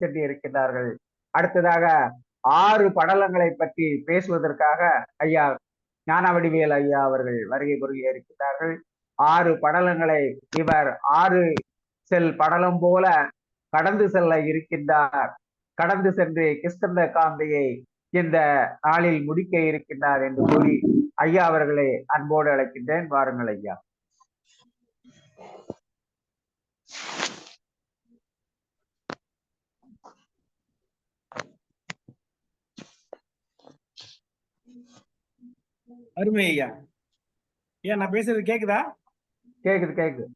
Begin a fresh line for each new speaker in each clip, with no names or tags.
சென்று இருக்கின்றார்கள். அடுத்ததாக 6 படலங்களை பற்றி பேசுவதற்காக ஐயா ஞானவடிவேல் ஐயா அவர்கள் வருகை புரிய இருக்கின்றார்கள். 6 படலங்களை இவர் 6 செல் படலம் போல கடந்து செல்ல இருக்கின்றார். கடந்து சென்று கிருஷ்ணந்த காந்தியை இந்த நாளில் முடிக்க இருக்கின்றார் என்று கூறி ஐயா அவர்களை அன்போடு அழைக்கின்றேன். வாருங்கள் ஐயா.
அருமை ஐயா. ஏன் நான் பேசுறது கேக்குதா?
கேக்குது கேக்குது.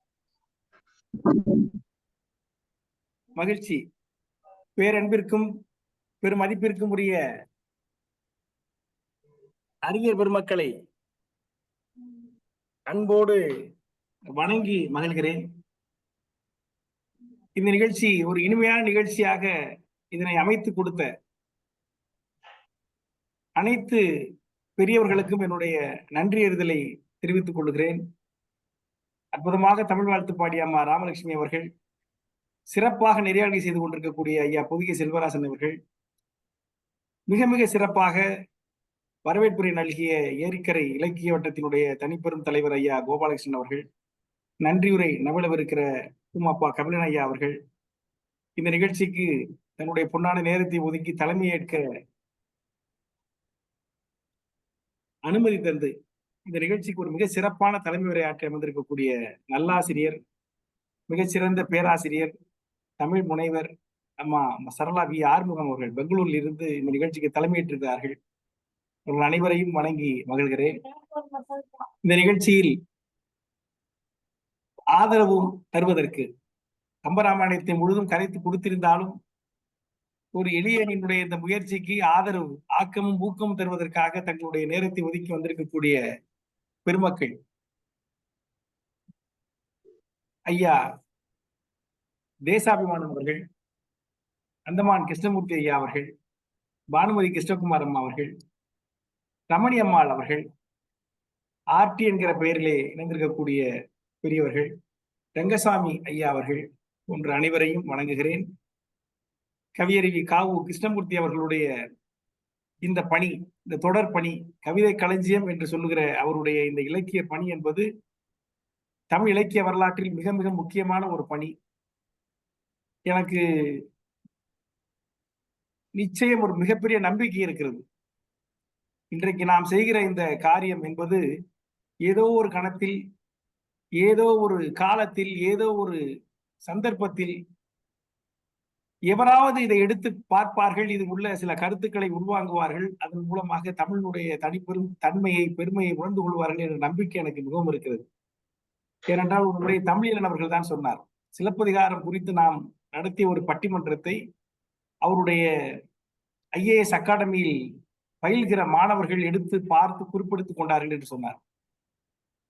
மகிழ்ச்சி. பேரன்பிற்கும் பெருமதிப்பிற்கும் உரிய அறிஞர் பெருமக்களை அன்போடு வணங்கி மகிழ்கிறேன். இந்த நிகழ்ச்சி ஒரு இனிமையான நிகழ்ச்சியாக இதனை அமைத்து கொடுத்த அனைத்து பெரியவர்களுக்கும் என்னுடைய நன்றி அறிதலை தெரிவித்துக் கொள்கிறேன். அற்புதமாக தமிழ் வாழ்த்து பாடிய அம்மா ராமலட்சுமி அவர்கள், சிறப்பாக நெறியாளை செய்து கொண்டிருக்கக்கூடிய ஐயா பொதிகை செல்வராசன் அவர்கள், மிக மிக சிறப்பாக வரவேற்புரை நல்கிய ஏரிக்கரை இலக்கிய வட்டத்தினுடைய தனிப்பெரும் தலைவர் ஐயா கோபாலகிருஷ்ணன் அவர்கள், நன்றியுரை நவளவிருக்கிற உமாப்பா கபிலன் ஐயா அவர்கள், இந்த நிகழ்ச்சிக்கு தன்னுடைய பொன்னான நேரத்தை ஒதுக்கி தலைமையேற்க அனுமதி தந்து இந்த நிகழ்ச்சிக்கு ஒரு மிக சிறப்பான தலைமை உரையாற்றி அமர்ந்திருக்கக்கூடிய நல்லாசிரியர், மிகச்சிறந்த பேராசிரியர், தமிழ் முனைவர் அம்மா சரளா வி ஆறுமுகம் அவர்கள் பெங்களூரில் இருந்து இந்த நிகழ்ச்சிக்கு தலைமையேற்றிருக்கிறார்கள். அவர்கள் அனைவரையும் வணங்கி மகிழ்கிறேன். இந்த நிகழ்ச்சியில் ஆதரவும் தருவதற்கு கம்பராமாயணத்தை முழுதும் கரைத்து கொடுத்திருந்தாலும் ஒரு எளியனுடைய இந்த முயற்சிக்கு ஆதரவு, ஆக்கமும் ஊக்கமும் தருவதற்காக தங்களுடைய நேரத்தை ஒதுக்கி வந்திருக்கக்கூடிய பெருமக்கள் ஐயா தேசாபிமானம் அவர்கள், அந்தமான் கிருஷ்ணமூர்த்தி ஐயா அவர்கள், பானுமதி கிருஷ்ணகுமார் அம்மா அவர்கள், ரமணி அம்மாள் அவர்கள், ஆர்டி என்கிற பெயரிலே இணைந்திருக்கக்கூடிய பெரியவர்கள், ரங்கசாமி ஐயா அவர்கள் போன்ற அனைவரையும் வணங்குகிறேன். கவியறிவி காவு கிருஷ்ணமூர்த்தி அவர்களுடைய இந்த பணி, இந்த தொடர் பணி, கவிதை களஞ்சியம் என்று சொல்லுகிற அவருடைய இந்த இலக்கிய பணி என்பது தமிழ் இலக்கிய வரலாற்றில் மிக மிக முக்கியமான ஒரு பணி. எனக்கு நிச்சயம் ஒரு மிகப்பெரிய நம்பிக்கை இருக்கிறது. இன்றைக்கு நாம் செய்கிற இந்த காரியம் என்பது ஏதோ ஒரு கணத்தில், ஏதோ ஒரு காலத்தில், ஏதோ ஒரு சந்தர்ப்பத்தில் எவராவது இதை எடுத்து பார்ப்பார்கள், இது உள்ள சில கருத்துக்களை உள்வாங்குவார்கள், அதன் மூலமாக தமிழுடைய தனிப்பெரும் தன்மையை, பெருமையை உணர்ந்து கொள்வார்கள் என்ற நம்பிக்கை எனக்கு மிகவும் இருக்கிறது. ஏனென்றால் ஒரு முறை தமிழன் அவர்கள் தான் சொன்னார், சிலப்பதிகாரம் குறித்து நாம் நடத்திய ஒரு பட்டிமன்றத்தை அவருடைய ஐஏஎஸ் அகாடமியில் பயில்கிற மாணவர்கள் எடுத்து பார்த்து குறிப்பிடுத்திக் கொண்டார்கள் என்று சொன்னார்.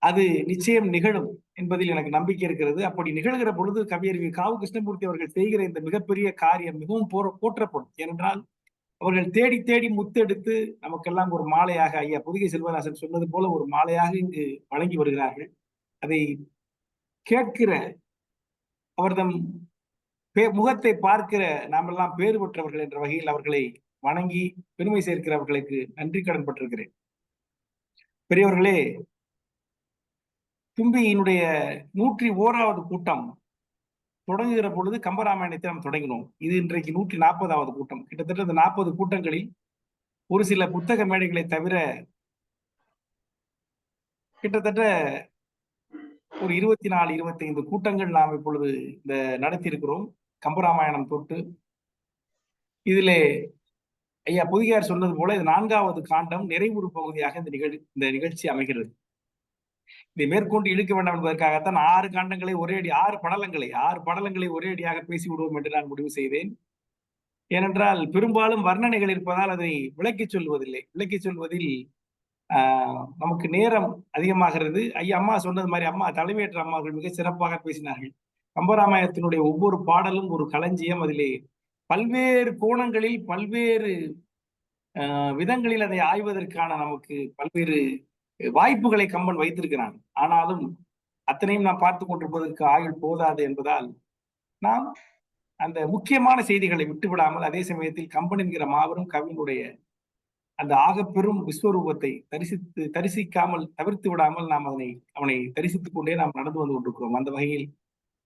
அது நிச்சயம் நிகழும் என்பதில் எனக்கு நம்பிக்கை இருக்கிறது. அப்படி நிகழ்கிற பொழுது கவியறிவி காவு கிருஷ்ணமூர்த்தி அவர்கள் செய்கிற இந்த மிகப்பெரிய காரியம் மிகவும் போற்றப்படும். ஏனென்றால் அவர்கள் தேடி தேடி முத்தெடுத்து நமக்கெல்லாம் ஒரு மாலையாக, ஐயா பொதிகை செல்வராசன் சொன்னது போல ஒரு மாலையாக இங்கு வழங்கி வருகிறார்கள். அதை கேட்கிற, அவர்தம் முகத்தை பார்க்கிற நாமெல்லாம் பேறு பெற்றவர்கள் என்ற வகையில் அவர்களை வணங்கி பெருமை சேர்க்கிறவர்களுக்கு நன்றி கடன் பட்டிருக்கிறேன். பெரியவர்களே, தும்பியினுடைய 101வது கூட்டம் தொடங்குகிற பொழுது கம்பராமாயணத்தை நாம் தொடங்கினோம். இது இன்றைக்கு 140வது கூட்டம். கிட்டத்தட்ட இந்த 40 கூட்டங்களில் ஒரு சில புத்தக மேடைகளை தவிர கிட்டத்தட்ட ஒரு 24, 25 கூட்டங்கள் நாம் இப்பொழுது இந்த நடத்தி இருக்கிறோம் கம்பராமாயணம் தொட்டு. இதிலே ஐயா பொதிகையார் சொன்னது போல இது 4வது காண்டம் நிறைவுறு பகுதியாக இந்த நிகழ்ச்சி அமைகிறது. இதை மேற்கொண்டு இழுக்க வேண்டாம் என்பதற்காகத்தான் 6 காண்டங்களை ஒரே அடி, 6 படலங்களை ஒரே அடியாக பேசி விடுவோம் என்று நான் முடிவு செய்தேன். ஏனென்றால் பெரும்பாலும் வர்ணனைகள் இருப்பதால் அதை விளக்கி சொல்வதில்லை. விளக்கி சொல்வதில் நமக்கு நேரம் அதிகமாகிறது. ஐயா அம்மா சொன்னது மாதிரி, அம்மா தலைமையேற்ற அம்மார்கள் மிக சிறப்பாக பேசினார்கள். கம்பராமாயணத்தினுடைய ஒவ்வொரு பாடலும் ஒரு களஞ்சியம். அதிலே பல்வேறு கோணங்களில், பல்வேறு விதங்களில் அதை ஆய்வதற்கான நமக்கு பல்வேறு வாய்ப்புகளை கம்பன் வைத்திருக்கிறான். ஆனாலும் அத்தனையும் நாம் பார்த்து கொண்டிருப்பதற்கு ஆயுள் போதாது என்பதால் நாம் அந்த முக்கியமான செய்திகளை விட்டுவிடாமல், அதே சமயத்தில் கம்பன் என்கிற மாபெரும் கவியினுடைய அந்த ஆகப்பெரும் விஸ்வரூபத்தை தரிசிக்காமல் தவிர்த்து விடாமல் நாம் அவனை தரிசித்துக் கொண்டே நாம் நடந்து வந்து கொண்டிருக்கிறோம். அந்த வகையில்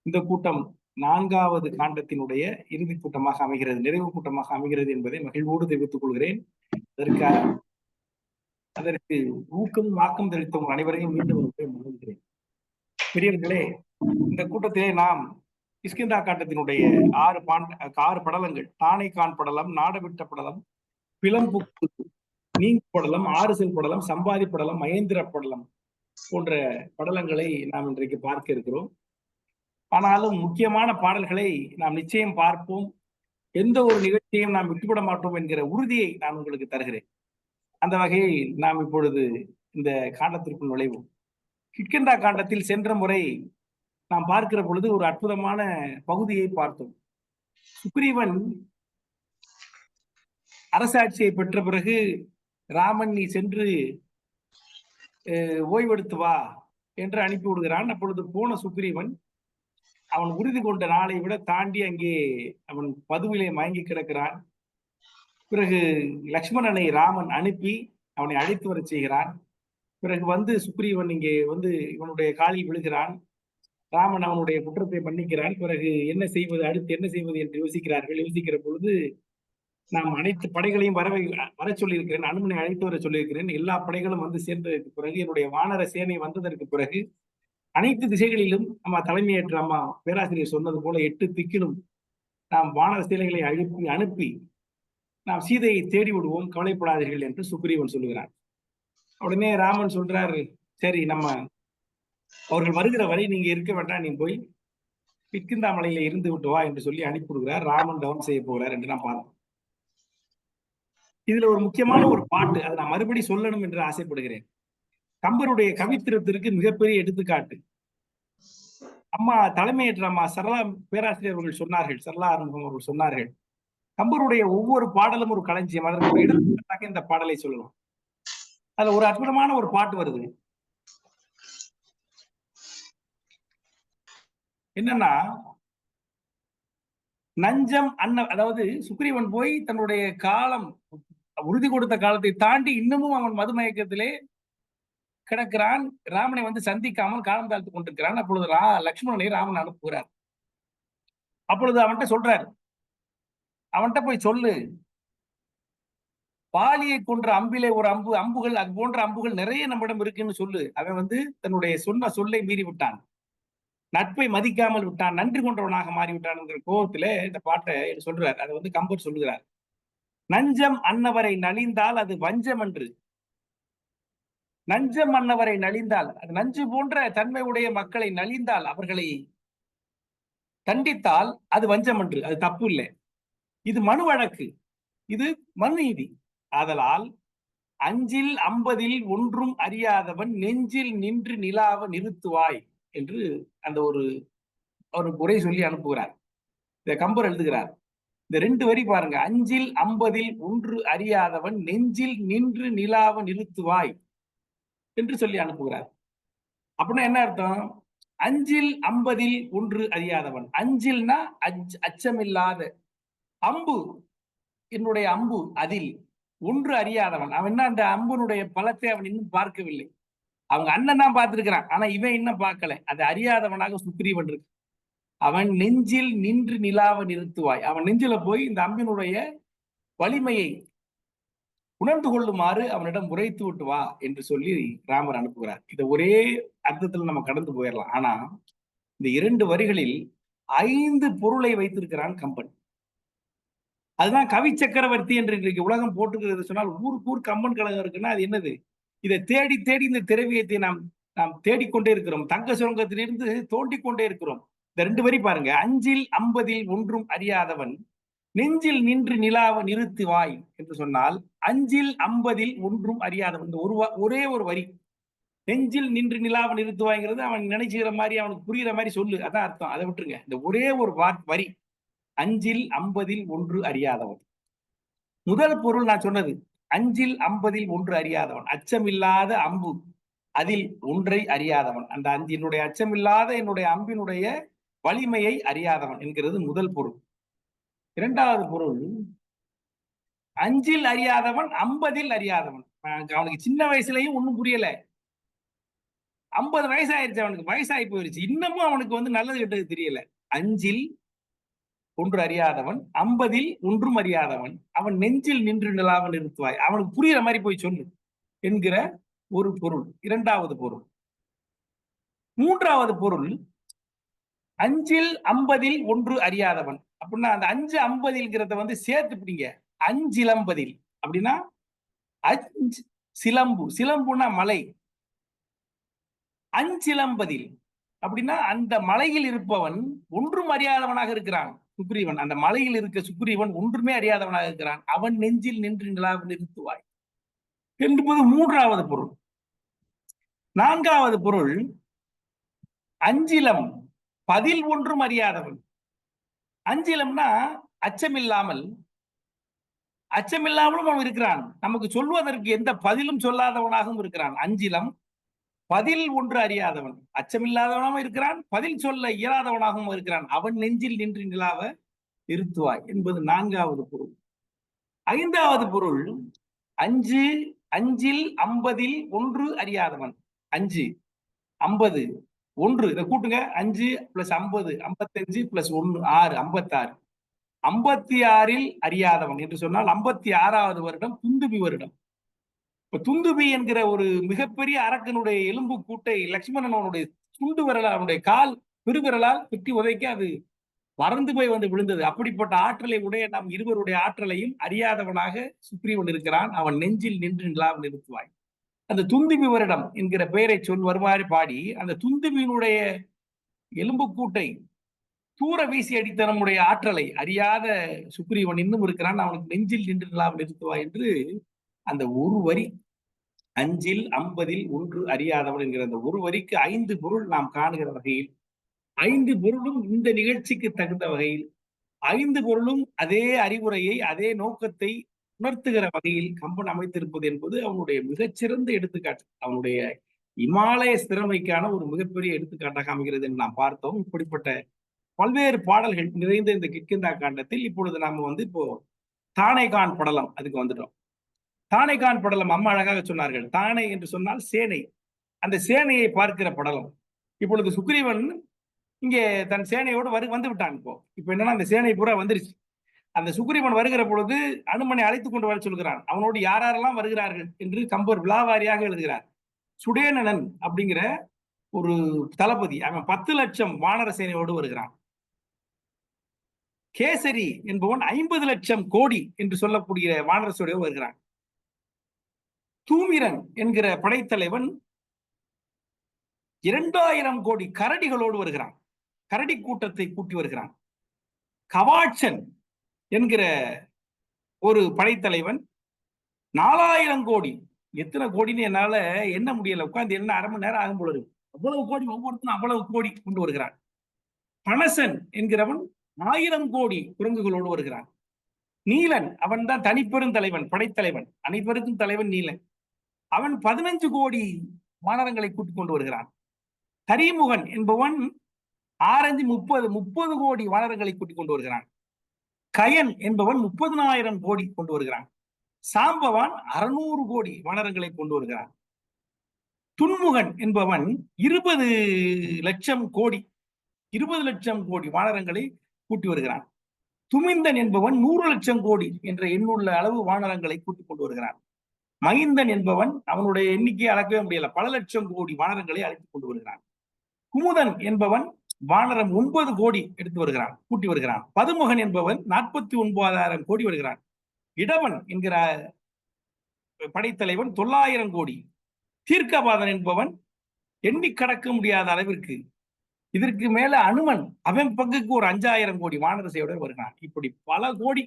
இந்த கூட்டம் 4வது காண்டத்தினுடைய இறுதி கூட்டமாக அமைகிறது, நிறைவு கூட்டமாக அமைகிறது என்பதை மகிழ்வோடு தெரிவித்துக் கொள்கிறேன். அதற்கு ஊக்கமும் ஆக்கம் தெரிவித்த உங்கள் அனைவரையும் மீண்டும் மகிழ்கிறேன். பெரியவர்களே, இந்த கூட்டத்திலே நாம் கிஷ்கிந்தா காண்டத்தினுடைய 6 படலங்கள், தானைக்கான் படலம், நாடவிட்ட படலம், பிளம்புக்கு நீங்கு படலம், ஆறுசல் படலம், சம்பாதி படலம், மகேந்திர படலம் போன்ற படலங்களை நாம் இன்றைக்கு பார்க்க இருக்கிறோம். ஆனாலும் முக்கியமான பாடல்களை நாம் நிச்சயம் பார்ப்போம், எந்த ஒரு நிகழ்ச்சியையும் நாம் விட்டுவிட மாட்டோம் என்கிற உறுதியை நான் உங்களுக்கு தருகிறேன். அந்த வகையில் நாம் இப்பொழுது இந்த காண்டத்திற்குள் நுழைவோம். கிஷ்கிந்தா காண்டத்தில் சென்ற முறை நாம் பார்க்கிற பொழுது ஒரு அற்புதமான பகுதியை பார்த்தோம். சுக்ரீவன் அரசாட்சியை பெற்ற பிறகு ராமன் நீ சென்று ஓய்வெடுத்து வா என்று அனுப்பி விடுகிறான். அப்பொழுது போன சுக்ரீவன் அவன் உறுதி கொண்ட நாளை விட தாண்டி அங்கே அவன் பதுவிலே மயங்கி கிடக்கிறான். பிறகு லக்ஷ்மணனை ராமன் அனுப்பி அவனை அழைத்து வர செய்கிறான். பிறகு வந்து சுக்ரீவன் இங்கே வந்து இவனுடைய காலில் விழுகிறான். ராமன் அவனுடைய குற்றத்தை மன்னிக்கிறான். பிறகு என்ன செய்வது, அடுத்து என்ன செய்வது என்று யோசிக்கிறார்கள். யோசிக்கிற பொழுது நாம் அனைத்து படைகளையும் வர சொல்லியிருக்கிறேன், அனுமனை அழைத்து வர சொல்லியிருக்கிறேன். எல்லா படைகளும் வந்து சேர்ந்ததற்கு பிறகு, என்னுடைய வானர சேனை வந்ததற்கு பிறகு அனைத்து திசைகளிலும் நம்ம தலைமையேற்ற அம்மா பேராசிரியர் சொன்னது போல 8 திக்கிலும் நாம் வானர சேனைகளை அனுப்பி நாம் சீதையை தேடி விடுவோம், கவலைப்படாதீர்கள் என்று சுக்ரீவன் சொல்லுகிறான். உடனே ராமன் சொல்றாரு, சரி நம்ம அவர்கள் வருகிற வரை நீங்க இருக்க வேண்டாம், நீ போய் கிஷ்கிந்தா மலையில இருந்து விட்டு வா என்று சொல்லி அனுப்பிவிடுகிறார். ராமன் தவம் செய்ய போகிறார் என்று நான் பார்த்தோம். இதுல ஒரு முக்கியமான ஒரு பாட்டு, அதை நான் மறுபடி சொல்லணும் என்று ஆசைப்படுகிறேன். கம்பருடைய கவித்திரத்திற்கு மிகப்பெரிய எடுத்துக்காட்டு. அம்மா தலைமையேற்ற அம்மா சரளா பேராசிரியர் அவர்கள் சொன்னார்கள், சரளா ஆறுமுகம் அவர்கள் சொன்னார்கள், கம்பருடைய ஒவ்வொரு பாடலும் ஒரு களஞ்சியம். அதற்கு ஒரு எடுத்துக்காட்டாக இந்த பாடலை சொல்லலாம். அதுல ஒரு அற்புதமான ஒரு பாட்டு வருது. என்னன்னா, நஞ்சம் அதாவது சுக்ரீவன் போய் தன்னுடைய காலம் உறுதி கொடுத்த காலத்தை தாண்டி இன்னமும் அவன் மதுமயக்கத்திலே கிடக்கிறான். ராமனை வந்து சந்திக்காமல் காலம் தாழ்த்து கொண்டிருக்கிறான். அப்பொழுது லக்ஷ்மணனை ராமன் அனுப்புகிறார். அப்பொழுது அவன்கிட்ட சொல்றார், அவன்கிட்ட போய் சொல்லு, பாலியை கொன்ற அம்பிலே ஒரு அம்புகள் அது போன்ற அம்புகள் நிறைய நம்மிடம் இருக்குன்னு சொல்லு. அவன் வந்து தன்னுடைய சொன்ன சொல்லை மீறி விட்டான், நட்பை மதிக்காமல் விட்டான், நன்றி கொண்டவனாக மாறிவிட்டான் என்கிற கோபத்துல இந்த பாட்டை சொல்றார். அதை வந்து கம்பர் சொல்லுகிறார். நஞ்சம் அன்னவரை நலிந்தால் அது வஞ்சம் என்று, நஞ்சம் அன்னவரை நலிந்தால், அது நஞ்சு போன்ற தன்மை உடைய மக்களை நலிந்தால், அவர்களை தண்டித்தால் அது வஞ்சம் என்று, அது தப்பு இல்லை. இது மனு வழக்கு, இது மனு நீதி. ஆதலால் அஞ்சில் 50 ஒன்றும் அறியாதவன் நெஞ்சில் நின்று நிலாவ நிறுத்துவாய் என்று அந்த ஒரு உரை சொல்லி அனுப்புகிறார். இத கம்பர் எழுதுகிறார். இந்த 2 வரி பாருங்க, அஞ்சில் 50 ஒன்று அறியாதவன் நெஞ்சில் நின்று நிலாவ நிறுத்துவாய் என்று சொல்லி அனுப்புகிறார். அப்படின்னா என்ன அர்த்தம்? அஞ்சில் 50 ஒன்று அறியாதவன், அஞ்சில்னா அச்சமில்லாத, அம்பு என்னுடைய அம்பு அதில் ஒன்று அறியாதவன், அவன் என்ன அந்த அம்புனுடைய பலத்தை அவன் இன்னும் பார்க்கவில்லை. அவங்க அண்ணன் தான் பார்த்திருக்கிறான், ஆனா இவன் இன்னும் பார்க்கல. அது அறியாதவனாக சுக்ரீவன் இருக்கு. அவன் நெஞ்சில் நின்று நிலாவ நிறுத்துவாய், அவன் நெஞ்சில போய் இந்த அம்பினுடைய வலிமையை உணர்ந்து கொள்ளுமாறு அவனிடம் உரைத்து விட்டு வா என்று சொல்லி ராமர் அனுப்புகிறார். இதை ஒரே அர்த்தத்துல நம்ம கடந்து போயிடலாம். ஆனா இந்த 2 வரிகளில் 5 பொருளை வைத்திருக்கிறான் கம்பன். அதுதான் கவி சக்கரவர்த்தி என்று இன்றைக்கு உலகம் போட்டுக்கிறது. சொன்னால் ஊருக்கு ஊர் கம்பன் கழகம் இருக்குன்னா அது என்னது? இதை தேடி தேடி இந்த திரவியத்தை நாம் தேடிக்கொண்டே இருக்கிறோம். தங்க சுரங்கத்திலிருந்து தோண்டிக் கொண்டே இருக்கிறோம். இந்த 2 வரி பாருங்க, அஞ்சில் 50 ஒன்றும் அறியாதவன் நெஞ்சில் நின்று நிலாவ நிறுத்துவாய் என்று சொன்னால், அஞ்சில் 50 ஒன்றும் அறியாதவன், ஒரே ஒரு வரி, நெஞ்சில் நின்று நிலாவ நிறுத்துவாய்ங்கிறது அவன் நினைச்சுக்கிற மாதிரி அவனுக்கு புரிகிற மாதிரி சொல்லு, அதான் அர்த்தம். அதை விட்டுருங்க. இந்த ஒரே ஒரு வரி, அஞ்சில் 50 ஒன்று அறியாதவன். முதல் பொருள் நான் சொன்னது, அஞ்சில் 50 ஒன்று அறியாதவன், அச்சமில்லாத அம்பு அதில் ஒன்றை அறியாதவன். அந்த என்னுடைய அச்சமில்லாத என்னுடைய அம்பினுடைய வலிமையை அறியாதவன் என்கிறது முதல் பொருள். இரண்டாவது பொருள், அஞ்சில் அறியாதவன் 50ல் அறியாதவன். அவனுக்கு சின்ன வயசுலயும் ஒண்ணும் புரியல, 50 வயசாயிருச்சு, அவனுக்கு வயசாகி போயிருச்சு, இன்னமும் அவனுக்கு வந்து நல்லது கெட்டது தெரியல. அஞ்சில் ஒன்று அறியாதவன், 50ல் ஒன்றும் அறியாதவன், அவன் நெஞ்சில் நின்று நிலாவ நிறுத்துவாய். அவனுக்கு புரியுற மாதிரி போய் சொல்லு என்கிற ஒரு பொருள் இரண்டாவது பொருள். மூன்றாவது பொருள், அஞ்சில் 50ல் ஒன்று அறியாதவன். அப்படின்னா அந்த 5 50ங்கிறத வந்து சேர்த்து பிடிங்க. அஞ்சிலம்பதில் அப்படின்னா அஞ்சு சிலம்பு, சிலம்புனா மலை. அஞ்சிலம்பதில் அப்படின்னா அந்த மலையில் இருப்பவன் ஒன்றும் அறியாதவனாக இருக்கிறான். சுக்ரீவன், அந்த மலையில் இருக்க சுக்ரீவன் ஒன்றுமே அறியாதவனாக இருக்கிறான். அவன் நெஞ்சில் நின்று நிலாவை நிறுத்துவாய் என்பது மூன்றாவது பொருள். நான்காவது பொருள், அஞ்சிலம் பதில் ஒன்றும் அறியாதவன். அஞ்சிலம்னா அச்சமில்லாமல், அச்சமில்லாமலும் அவன் இருக்கிறான், நமக்கு சொல்வதற்கு எந்த பதிலும் சொல்லாதவனாகவும் இருக்கிறான். அஞ்சிலம் பதில் ஒன்று அறியாதவன், அச்சமில்லாதவனாகவும் இருக்கிறான், பதில் சொல்ல இயலாதவனாகவும் இருக்கிறான். அவன் நெஞ்சில் நின்று நிலாவ நிறுத்துவாய் என்பது நான்காவது பொருள். ஐந்தாவது பொருள், அஞ்சு அஞ்சில் 50ல் ஒன்று அறியாதவன். 5 50 1 இதை கூட்டுங்க. 5 + 50 55 + 1 6 56. 56ல் அறியாதவன் என்று சொன்னால் 56வது வருடம் துந்துபி வருடம். இப்ப துந்துபி என்கிற ஒரு மிகப்பெரிய அரக்கனுடைய எலும்பு கூட்டை லட்சுமணன் அவனுடைய சுண்டு விரலால், அவனுடைய கால் பெருவிரலால் வெட்டி உதைக்க அது பறந்து போய் வந்து விழுந்தது. அப்படிப்பட்ட ஆற்றலை உடைய நாம் இருவருடைய ஆற்றலையும் அறியாதவனாக சுக்ரீவன் இருக்கிறான். அவன் நெஞ்சில் நின்று நிலாவை நிறுத்துவாய். அந்த துந்துபி வருடம் என்கிற பெயரை வருமாறு பாடி அந்த துந்துபியினுடைய எலும்புக்கூட்டை தூர வீசி அடித்த நம்முடைய ஆற்றலை அறியாத சுக்ரீவன் இன்னும் இருக்கிறான். அவனுக்கு நெஞ்சில் நின்று நிலாவை நிறுத்துவாய் என்று அந்த ஒரு வரி, அஞ்சில் 50ல் ஒன்று அறியாதவன் என்கிற அந்த ஒரு வரிக்கு 5 பொருள் நாம் காணுகிற வகையில், 5 பொருளும் இந்த நிகழ்ச்சிக்கு தகுந்த வகையில், 5 பொருளும் அதே அறிவுரையை அதே நோக்கத்தை உணர்த்துகிற வகையில் கம்பன் அமைத்திருப்பது என்பது அவனுடைய மிகச்சிறந்த எடுத்துக்காட்டு. அவனுடைய இமாலய திறமைக்கான ஒரு மிகப்பெரிய எடுத்துக்காட்டாக அமைகிறது என்று நாம் பார்த்தோம். இப்படிப்பட்ட பல்வேறு பாடல்கள் நிறைந்த இந்த கிஷ்கிந்தா காண்டத்தில் இப்பொழுது நாம வந்து இப்போ தானைகான் படலம் அதுக்கு வந்துட்டோம். தானைகான் படலம் அம்மா அழகாக சொன்னார்கள். தானை என்று சொன்னால் சேனை, அந்த சேனையை பார்க்கிற படலம். இப்பொழுது சுக்ரீவன் இங்கே தன் சேனையோடு வந்து விட்டான். இப்போ என்னன்னா அந்த சேனை பூரா வந்துருச்சு. அந்த சுக்ரீவன் வருகிற பொழுது அனுமனை அழைத்துக் கொண்டு வர சொல்கிறான். அவனோடு யாரெல்லாம் வருகிறார்கள் என்று கம்பர் விலாவாரியாக எழுதுகிறார். சுடேனனன் அப்படிங்கிற ஒரு தளபதி, அவன் 10 லட்சம் வானர சேனையோடு வருகிறான். கேசரி என்பவன் 50 லட்சம் கோடி என்று சொல்லக்கூடிய வானர சேனையோடு வருகிறான். தூமிரன் என்கிற படைத்தலைவன் 2000 கோடி கரடிகளோடு வருகிறான். கரடி கூட்டத்தை கூட்டி வருகிறான். கவாட்சன் என்கிற ஒரு படைத்தலைவன் 4000 கோடி. எத்தனை கோடின்னு என்னால எண்ண முடியல, உட்கார்ந்து என்ன அரை மணி நேரம் ஆகும் போல இருக்கு. அவ்வளவு கோடி, ஒவ்வொருத்தரும் அவ்வளவு கோடி கொண்டு வருகிறான். பனசன் என்கிறவன் 1000 கோடி குரங்குகளோடு வருகிறான். நீலன், அவன் தான் தனிப்பெரும் தலைவன், படைத்தலைவன், அனைவருக்கும் தலைவன் நீலன். அவன் 15 கோடி வானரங்களை கூட்டிக் கொண்டு வருகிறான். கரிமுகன் என்பவன் 30 கோடி வானரங்களை கூட்டிக் கொண்டு வருகிறான். கயன் என்பவன் 30,000 கோடி கொண்டு வருகிறான். சாம்பவான் 600 கோடி வானரங்களை கொண்டு வருகிறான். துன்முகன் என்பவன் 20 லட்சம் கோடி, 20 லட்சம் கோடி வானரங்களை கூட்டி வருகிறான். துமிந்தன் என்பவன் 100 லட்சம் கோடி என்ற எண்ணுள்ள அளவு வானரங்களை கூட்டிக் கொண்டு வருகிறான். மைந்தன் என்பவன், அவனுடைய எண்ணிக்கையை அளக்கவே முடியல, பல லட்சம் கோடி வானரங்களை அழைத்துக் கொண்டு வருகிறான். குமுதன் என்பவன் வானரம் 9 கோடி எடுத்து வருகிறான், கூட்டி வருகிறான். பதுமுகன் என்பவன் 49,000 கோடி வருகிறான். இடவன் என்கிற படைத்தலைவன் 900 கோடி. தீர்க்கபாதன் என்பவன் எண்ணி கடக்க முடியாத அளவிற்கு. இதற்கு மேல அனுமன், அவன் பங்குக்கு ஒரு 5000 கோடி வானர சேனையோடு வருகிறான். இப்படி பல கோடி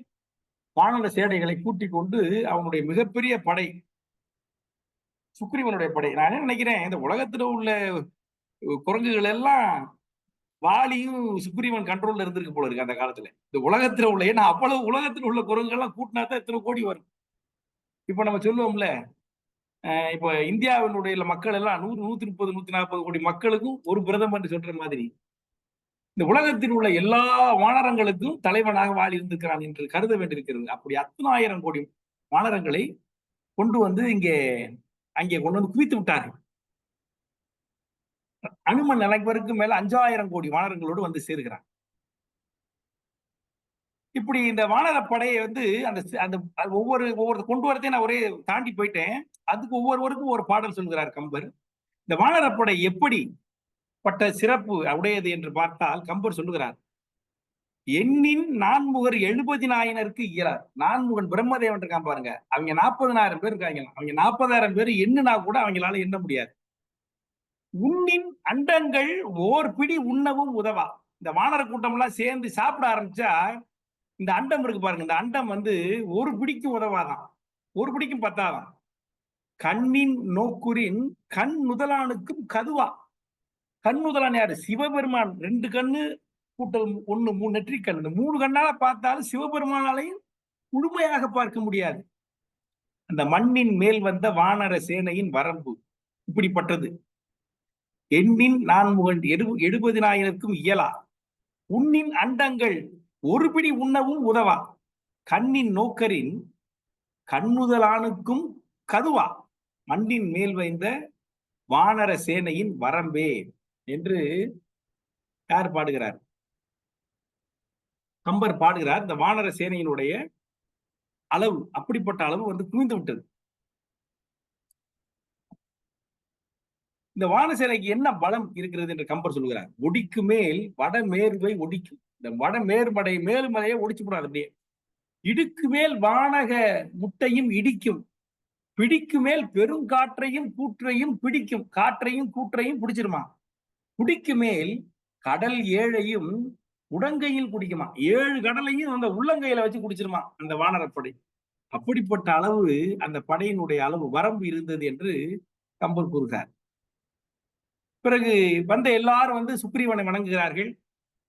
வானர சேனைகளை கூட்டிக் கொண்டு அவனுடைய மிகப்பெரிய படை, சுக்ரீவனுடைய படை. நான் என்ன நினைக்கிறேன், இந்த உலகத்துல உள்ள குரங்குகள் எல்லாம் வாலியும் சுக்ரீவன் கண்ட்ரோல்ல இருந்திருக்கு போல இருக்கு அந்த காலத்துல. இந்த உலகத்துல உள்ள, ஏன்னா அவ்வளவு உலகத்துல உள்ள குரங்குகள் எல்லாம் கூட்டினா தான் எத்தனை கோடி வரும். இப்ப நம்ம சொல்லுவோம்ல, இப்ப இந்தியாவினுடைய மக்கள் எல்லாம் 100, 130, 140 கோடி மக்களுக்கும் ஒரு பிரதமர் சொல்ற மாதிரி இந்த உலகத்தில் உள்ள எல்லா வானரங்களுக்கும் தலைவனாக வாழி இருந்திருக்கிறான் என்று கருத வேண்டியிருக்கிறது. அப்படி 10,000 கோடி வானரங்களை கொண்டு வந்து அங்கே கொண்டு வந்து குவித்து விட்டார்கள். அனுமன் நினைப்பதற்கு மேல 5,000 கோடி வானரங்களோடு வந்து சேர்கிறான். இப்படி இந்த வானரப்படையை வந்து அந்த அந்த ஒவ்வொரு கொண்டு வரதையும் நான் ஒரே தாண்டி போயிட்டேன். அதுக்கு ஒவ்வொருவருக்கும் ஒரு பாடல் சொல்கிறார் கம்பர். இந்த வானரப்படை எப்படிப்பட்ட சிறப்பு உடையது என்று பார்த்தால் கம்பர் சொல்லுகிறார், எண்ணின் நான்முகர் 70,000 இயலார். நான்முகன் பிரம்மதேவன் இருக்கான் பாருங்க, அவங்க 40,000 பேர் இருக்காங்க. அவங்க 40,000 பேர் எண்ணுனா கூட அவங்களால எண்ண முடியாது. உண்ணின் அண்டங்கள் ஓர் பிடி உண்ணவும் உதவா. இந்த வானர கூட்டம் எல்லாம் சேர்ந்து சாப்பிட ஆரம்பிச்சா இந்த அண்டம் இருக்கு பாருங்க, இந்த அண்டம் வந்து ஒரு பிடிக்கும் உதவாதான், ஒரு பிடிக்கும் பத்தாதான். கண்ணின் நோக்குரின் கண் முதலானுக்கும் கதுவா. கண் முதலான் யாரு? சிவபெருமான். 2 கண்ணு கூட்டல் 1 3 நெற்றி கண். 3 கண்ணால பார்த்தாலும் சிவபெருமானாலையும் முழுமையாக பார்க்க முடியாது. அந்த மண்ணின் மேல் வந்த வானர சேனையின் வரம்பு இப்படிப்பட்டது. எண்ணின் நான்முகன் 70,000 இயலா. உண்ணின் அண்டங்கள் ஒரு பிடி உண்ணவும் உதவா. கண்ணின் நோக்கரின் கண்ணுதலானுக்கும் கதுவா. மண்ணின் மேல் வைந்த வானர சேனையின் வரம்பே என்று யார் பாடுகிறார்? கம்பர் பாடுகிறார். இந்த வானர சேனையினுடைய அளவு, அப்படிப்பட்ட அளவு வந்து குவிந்து விட்டது. இந்த வானசேனைக்கு என்ன பலம் இருக்கிறது என்று கம்பர் சொல்கிறார். ஒடிக்கு மேல் வடமேர்வை ஒடிக்கும். இந்த வடமேர்மடை மேல்மலையை ஒடிச்சு போடாது. அப்படியே இடுக்கு மேல் வானக முட்டையும் இடிக்கும். பிடிக்கு மேல் பெருங்காற்றையும் கூற்றையும் பிடிக்கும். காற்றையும் கூற்றையும் பிடிச்சிருமா. குடிக்கு மேல் கடல் 7ஐயும் உடங்கையில் குடிக்குமா. 7 கடலையும் அந்த உள்ளங்கையில வச்சு குடிச்சிருமா அந்த வானரப்படை. அப்படிப்பட்ட அளவு அந்த படையினுடைய அளவு வரம்பு இருந்தது என்று கம்பர் கூறுகிறார். பிறகு வந்த எல்லாரும் வந்து சுக்ரீவனை வணங்குகிறார்கள்.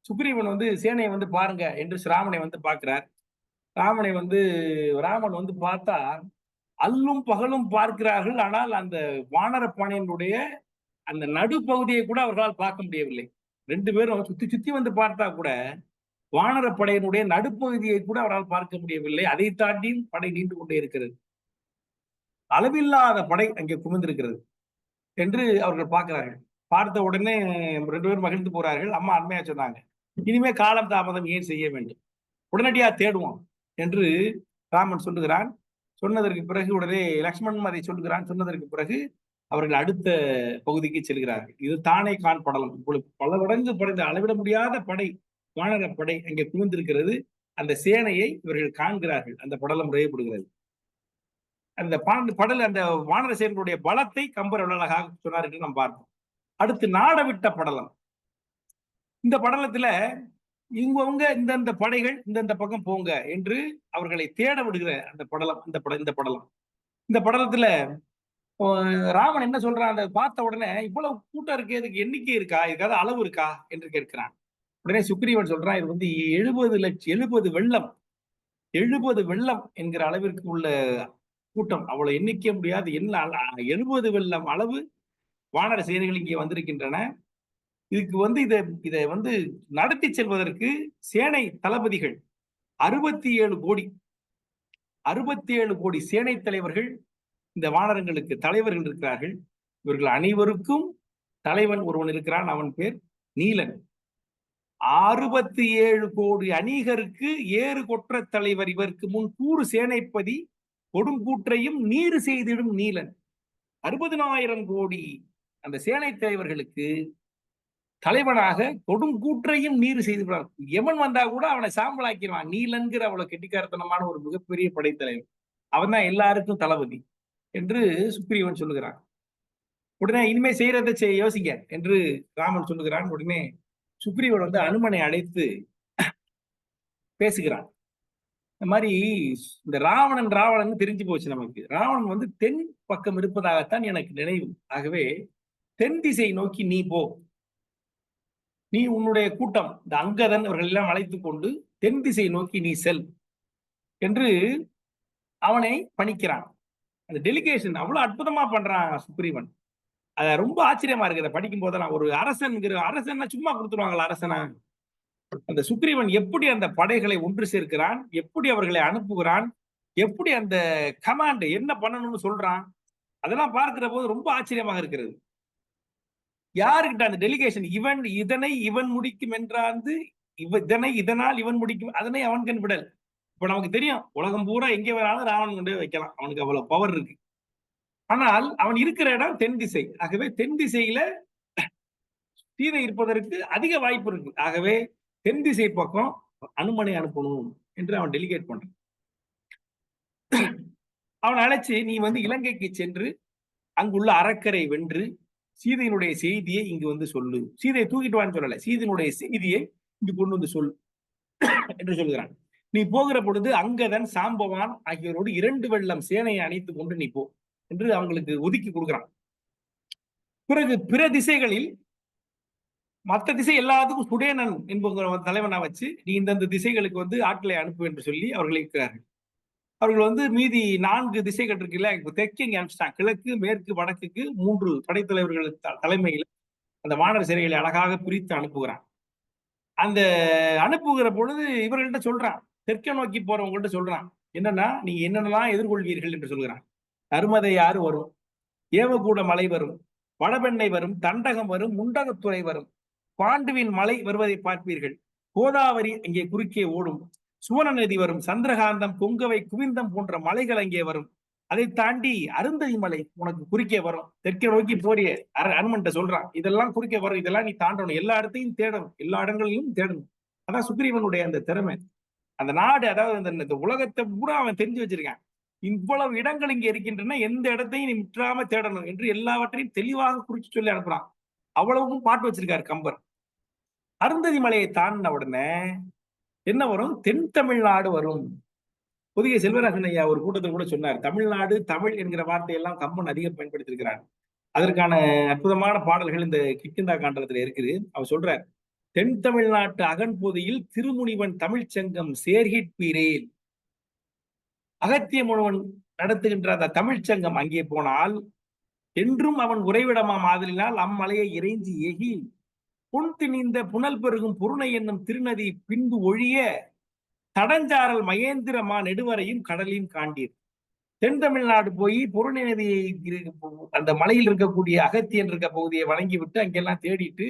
சுக்ரீவன் வந்து சேனையை வந்து பாருங்க என்று ராமனை வந்து பார்க்கிறார். ராமன் வந்து பார்த்தா அல்லும் பகலும் பார்க்கிறார்கள். ஆனால் அந்த வானரப்படையினுடைய அந்த நடுப்பகுதியை கூட அவர்களால் பார்க்க முடியவில்லை. 2 பேரும் சுத்தி சுத்தி வந்து பார்த்தா கூட வானரப்படையினுடைய நடுப்பகுதியை கூட அவரால் பார்க்க முடியவில்லை. அதை தாண்டியும் படை நீண்டு கொண்டே இருக்கிறது. அளவில்லாத படை அங்கே குமிந்திருக்கிறது என்று அவர்கள் பார்க்கிறார்கள். பார்த்த உடனே 2 பேரும் மகிழ்ந்து போறார்கள். அம்மா அண்மையா சொன்னாங்க, இனிமே காலம் தாமதம் ஏன் செய்ய வேண்டும், உடனடியா தேடுவோம் என்று ராமன் சொல்லுகிறான். சொன்னதற்கு பிறகு உடனே லக்ஷ்மணன் அதை சொல்லுகிறான். சொன்னதற்கு பிறகு அவர்கள் அடுத்த பகுதிக்கு செல்கிறார்கள். இது தானே கான் படலம். இப்பொழுது பல மடங்கு படைந்த அளவிட முடியாத படை, வானர படை அங்கே குவிந்திருக்கிறது. அந்த சேனையை இவர்கள் காண்கிறார்கள். அந்த படலம் உரையப்படுகிறது. அந்த அந்த வானர சேனைகளுடைய பலத்தை கம்பர் அழகாக சொன்னார் என்று நாம் பார்ப்போம். அடுத்து நாடவிட்ட படலம். இந்த படலத்துல இவங்க இந்தந்த படைகள் இந்தந்த பக்கம் போங்க என்று அவர்களை தேட விடுகிற அந்த படலம். இந்த படலத்துல ராமன் என்ன சொல்றான், அந்த பார்த்த உடனே இவ்வளவு கூட்டம் இருக்கு, இதுக்கு எண்ணிக்கை இருக்கா, இதுக்காக அளவு இருக்கா என்று கேட்கிறான். உடனே சுக்ரீவன் சொல்றான், இது வந்து 70 வெள்ளம் 70 வெள்ளம் என்கிற அளவிற்கு உள்ள கூட்டம், அவ்வளவு எண்ணிக்க முடியாது. என்ன 70 வெள்ளம் அளவு வானர சேனைகள் இங்கே வந்திருக்கின்றன. இதுக்கு வந்து இதை வந்து நடத்தி செல்வதற்கு சேனை தளபதிகள் 67 கோடி சேனை தலைவர்கள் இந்த வானரங்களுக்கு தலைவர்கள் இருக்கிறார்கள். இவர்கள் அனைவருக்கும் தலைவன் ஒருவன் இருக்கிறான். அவன் பேர் நீலன். 67 கோடி அநீகருக்கு ஏறு கொற்ற தலைவர். இவருக்கு முன் கூறு சேனைப்பதி கொடுங்கூற்றையும் நீர் செய்திடும் நீலன். 60,000 கோடி அந்த சேனை தலைவர்களுக்கு தலைவனாக கொடுங்கூற்றையும் நீர் செய்து விடுவார். எமன் வந்தா கூட அவனை சாம்பலாக்கிடுவான். நீலன்கிற அவ்வளவு கெட்டிக்காரத்தனமான ஒரு மிகப்பெரிய படைத்தலைவன். அவன் தான் எல்லாருக்கும் தளபதி என்று சுக்ரீவன் சொல்லுகிறான். உடனே இனிமே செய்யறதை யோசிங்க என்று ராமன் சொல்லுகிறான். உடனே சுக்ரீவன் வந்து அனுமனை அழைத்து பேசுகிறான். இந்த மாதிரி இந்த ராவணன் தெரிஞ்சு போச்சு நமக்கு. ராவணன் வந்து தென் பக்கம் இருப்பதாகத்தான் எனக்கு நினைவு. ஆகவே தென் திசை நோக்கி நீ போ, நீ உன்னுடைய கூட்டம் இந்த அங்கதன் அவர்கள் எல்லாம் அழைத்துக் கொண்டு தென் திசை நோக்கி நீ செல் என்று அவனை பணிக்கிறான். அந்த டெலிகேஷன் அவ்வளவு அற்புதமா பண்றான் சுக்ரீவன். அத ரொம்ப ஆச்சரியமா இருக்கு. அதை படிக்கும் போதெல்லாம் ஒரு அரசன் சும்மா கொடுத்துருவாங்களா அரசனா? அந்த சுக்ரீவன் எப்படி அந்த படைகளை ஒன்று சேர்க்கிறான், எப்படி அவர்களை அனுப்புகிறான், எப்படி அந்த கமாண்ட் என்ன பண்ணணும்னு சொல்றான், அதெல்லாம் பார்க்கிற போது ரொம்ப ஆச்சரியமாக இருக்கிறது. யாருக்கிட்ட அந்த டெலிகேஷன், இதனை இவன் முடிக்கும் என்றாந்து, இதனால் இவன் முடிக்கும், அதனை அவன் கண் விடல். இப்ப நமக்கு தெரியும், உலகம் பூரா எங்கே வேணாலும் ராவணன் கொண்டு வைக்கலாம், அவனுக்கு அவ்வளவு பவர் இருக்கு. ஆனால் அவன் இருக்கிற இடம் தென் திசை. ஆகவே தென் திசையில சீதை இருப்பதற்கு அதிக வாய்ப்பு இருக்கு. ஆகவே தென் திசை பக்கம் அனுமனை அனுப்பணும் என்று அவன் டெலிகேட் பண்றான். அவன் அழைச்சு, நீ இலங்கைக்கு சென்று அங்குள்ள அரக்கரை வென்று சீதையினுடைய செய்தியை இங்கு சொல்லு. சீதையை தூக்கிட்டு வான்னு சொல்லல, சீதையினுடைய செய்தியை இங்கு கொண்டு சொல்லு என்று சொல்கிறான். நீ போகிற பொழுது அங்கதன், சாம்பவான் ஆகியோரோடு 2 வெள்ளம் சேனையை அணைத்துக் கொண்டு நீ போ என்று அவங்களுக்கு ஒதுக்கி கொடுக்கிறான். பிறகு பிற திசைகளில் மற்ற திசை எல்லாத்துக்கும் சுடேனன் என்பவங்க தலைவனா வச்சு, நீ இந்தந்த திசைகளுக்கு ஆட்களை அனுப்பு என்று சொல்லி அவர்களை இருக்கிறார்கள். அவர்கள் மீதி 4 திசைகள் இருக்குல்ல, தெற்கு இங்க அனுப்பிச்சிட்டான். கிழக்கு, மேற்கு, வடக்குக்கு 3 படைத்தலைவர்கள் தலைமையில் அந்த வானர சிறைகளை அழகாக பிரித்து அனுப்புகிறான். அந்த அனுப்புகிற பொழுது இவர்கள்ட்ட சொல்றான், தெற்கை நோக்கி போறவங்கள்ட்ட சொல்றான், என்னன்னா நீங்க என்னென்னலாம் எதிர்கொள்வீர்கள் என்று சொல்கிறான். நருமதை ஆறு வரும், ஏவகூட மலை வரும், வடபெண்ணை வரும், தண்டகம் வரும், முண்டகத்துறை வரும், பாண்டுவின் மலை வருவதை பார்ப்பீர்கள், கோதாவரி அங்கே குறுக்கே ஓடும், சுவன நதி வரும், சந்திரகாந்தம், கொங்கவை, குவிந்தம் போன்ற மலைகள் அங்கே வரும், அதை தாண்டி அருந்ததி மலை உனக்கு குறுக்கே வரும். தெற்கே நோக்கி போறிய அனுமன்ட்ட சொல்றான், இதெல்லாம் குறுக்கே வரும், இதெல்லாம் நீ தாண்டணும், எல்லா இடத்தையும் தேடணும், எல்லா இடங்களிலும் தேடணும். அதான் சுக்ரீவனுடைய அந்த திறமை. அந்த நாடு, அதாவது இந்த உலகத்தை பூரா அவன் தெரிஞ்சு வச்சிருக்கான். இவ்வளவு இடங்கள் இங்க இருக்கின்றன, எந்த இடத்தையும் நீ முற்றாம தேடணும் என்று எல்லாவற்றையும் தெளிவாக குறிச்சு சொல்லி அனுப்புறான். அவ்வளவும் பாட்டு வச்சிருக்காரு கம்பர். அருந்ததி மலையை தாண்டின உடனே என்ன வரும்? தென் தமிழ்நாடு வரும். புதிய செல்வராஜன் ஐயா ஒரு கூட்டத்தில் கூட சொன்னார், தமிழ்நாடு, தமிழ் என்கிற வார்த்தையெல்லாம் கம்பன் அதிகம் பயன்படுத்தியிருக்கிறார். அதற்கான அற்புதமான பாடல்கள் இந்த கிஷ்கிந்தா காண்டத்துல இருக்குது. அவர் சொல்றார், தென் தமிழ்நாட்டு அகன்பொதியில் திருமுனிவன் தமிழ்ச்சங்கம் சேர்கிற்பீரேல். அகத்திய முனிவன் நடத்துகின்ற அந்த தமிழ்ச்சங்கம் அங்கே போனால் என்றும் அவன் உறைவிடமாம் ஆதலினால் அம்மலையை இறைஞ்சி ஏகி பொன் திணிந்த புனல் பெருகும் பொருணை என்னும் திருநதி பின்பு ஒழிய தடஞ்சாரல் மகேந்திரமா நெடுவரையும் கடலையும் காண்டீர். தென் தமிழ்நாடு போய் பொருணை நதியை அந்த மலையில் இருக்கக்கூடிய அகத்தியன் இருக்க பகுதியை வழங்கி விட்டு அங்கெல்லாம் தேடிட்டு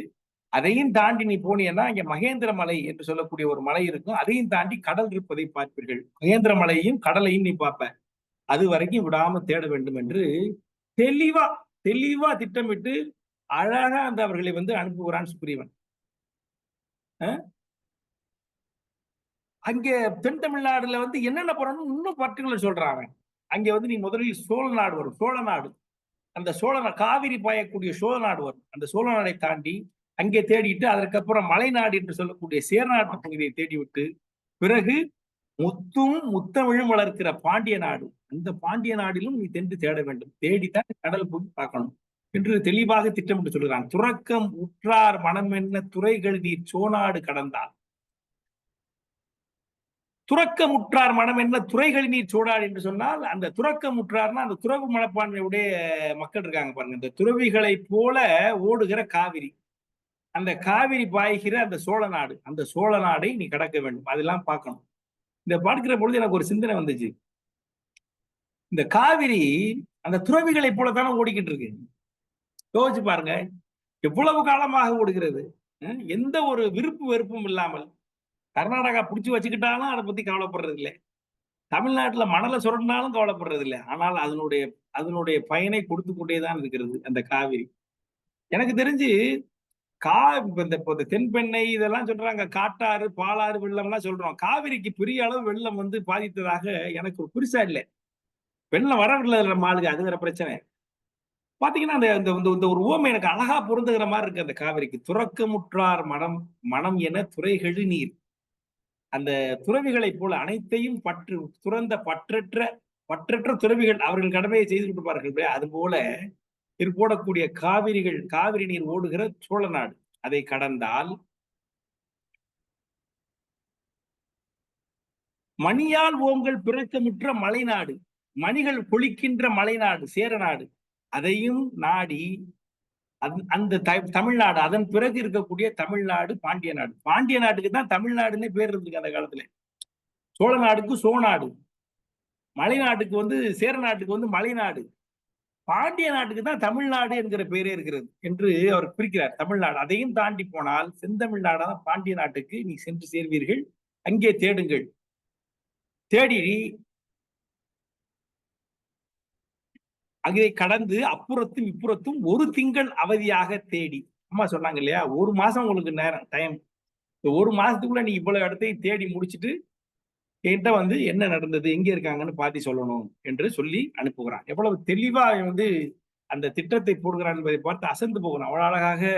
அதையும் தாண்டி நீ போனீங்கன்னா அங்க மகேந்திர மலை என்று சொல்லக்கூடிய ஒரு மலை இருக்கும், அதையும் தாண்டி கடல் இருப்பதை பார்ப்பீர்கள். மகேந்திர மலையையும் கடலையும் நீ பார்ப்ப, அது வரைக்கும் விடாம தேட வேண்டும் என்று தெளிவா திட்டமிட்டு அழகா அந்த அவர்களை அனுப்புகிறான் சுக்ரீவன். அங்க தென் தமிழ்நாடுல என்னென்ன போறோம்னு இன்னும் பர்டிகுலர் சொல்றான் அவன். அங்க நீ முதலில் சோழ நாடு வரும், சோழ நாடு, அந்த சோழ காவிரி பாயக்கூடிய சோழ நாடு வரும். அந்த சோழ நாடை தாண்டி அங்கே தேடிட்டு அதற்கப்புறம் மலைநாடு என்று சொல்லக்கூடிய சேர்நாட்டு பகுதியை தேடிவிட்டு பிறகு முத்தமிழும் வளர்க்கிற பாண்டிய நாடு, அந்த பாண்டிய நாடிலும் நீ தேட வேண்டும், தேடித்தான் கடல் போய் பார்க்கணும் என்று தெளிவாக திட்டமிட்டு சொல்கிறான். துறக்கம் உற்றார் மனம் என்ன துறைகள் நீர் சோநாடு கடந்தால். துறக்கமுற்றார் மனம் என்ன துறைகள் நீர் சோடாடு என்று சொன்னால், அந்த துறக்கமுற்றார்னா அந்த துறவு மனப்பான்மையுடைய மக்கள் இருக்காங்க பாருங்க, இந்த துறவிகளை போல ஓடுகிற காவிரி, அந்த காவிரி பாய்கிற அந்த சோழ நாடு, அந்த சோழ நாடை நீ கடக்க வேண்டும், அதெல்லாம் பார்க்கணும். இந்த பார்க்கிற பொழுது எனக்கு ஒரு சிந்தனை வந்துச்சு, இந்த காவிரி அந்த துறவிகளை போலத்தானே ஓடிக்கிட்டு இருக்கு. யோசிச்சு பாருங்க, எவ்வளவு காலமாக ஓடுகிறது, எந்த ஒரு விருப்பு வெறுப்பும் இல்லாமல். கர்நாடகா பிடிச்சி வச்சுக்கிட்டாலும் அதை பத்தி கவலைப்படுறது இல்லை, தமிழ்நாட்டுல மணலை சுரண்டினாலும் கவலைப்படுறது இல்லை. ஆனால் அதனுடைய பயனை கொடுத்து கொண்டேதான் இருக்கிறது அந்த காவிரி. எனக்கு தெரிஞ்சு இந்த தென்பெண்ணை இதெல்லாம் சொல்றாங்க, காட்டாறு, பாலாறு வெள்ளம் எல்லாம் சொல்றோம். காவிரிக்கு பெரிய அளவு வெள்ளம் பாதித்ததாக எனக்கு ஒரு குறிசா இல்லை. வெள்ளம் வரவில்லை நம்ம ஆளுங்க, அது வேற பிரச்சனை. பாத்தீங்கன்னா அந்த ஒரு ஓமை எனக்கு அழகா பொருந்துகிற மாதிரி இருக்கு அந்த காவிரிக்கு. துறக்கமுற்றார் மனம் என துறைகள் நீர். அந்த துறவிகளை போல அனைத்தையும் துறந்த பற்றற்ற துறவிகள் அவர்கள் கடமையை செய்து கொடுப்பார்கள். அது போல போடக்கூடிய காவிரி நீர் ஓடுகிற சோழ நாடு, அதை கடந்தால் மணியால் ஓங்கள் பிறக்கமுற்ற மலைநாடு, மணிகள் கொளிக்கின்ற மலைநாடு சேரநாடு, அதையும் நாடி அந்த தமிழ்நாடு, அதன் பிறகு இருக்கக்கூடிய தமிழ்நாடு பாண்டிய நாடு. பாண்டிய நாட்டுக்கு தான் தமிழ்நாடுன்னே பேர் இருந்திருக்கு அந்த காலத்துல. சோழ நாடுக்கு சோநாடு, மலைநாட்டுக்கு சேர நாட்டுக்கு மலைநாடு, பாண்டிய நாட்டுக்கு தான் தமிழ்நாடு என்கிற பேரே இருக்கிறது என்று அவர் குறிக்கிறார். தமிழ்நாடு அதையும் தாண்டி போனால் செந்தமிழ்நாடான பாண்டிய நாட்டுக்கு நீ சென்று சேர்வீர்கள், அங்கே தேடுங்கள். தேடி அதை கடந்து அப்புறத்தும் இப்புறத்தும் ஒரு திங்கள் அவதியாக தேடி, அம்மா சொன்னாங்க இல்லையா, ஒரு மாசம் உங்களுக்கு நேரம் டைம், இந்த ஒரு மாசத்துக்குள்ள நீ இவ்வளவு இடத்தையும் தேடி முடிச்சுட்டு என்கிட்ட என்ன நடந்தது, எங்க இருக்காங்கன்னு பாத்தி சொல்லணும் என்று சொல்லி அனுப்புகிறான். எவ்வளவு தெளிவா அந்த திட்டத்தை போடுகிறான் என்பதை பார்த்து அசந்து போகிறான். அவ்வளவு அழகாக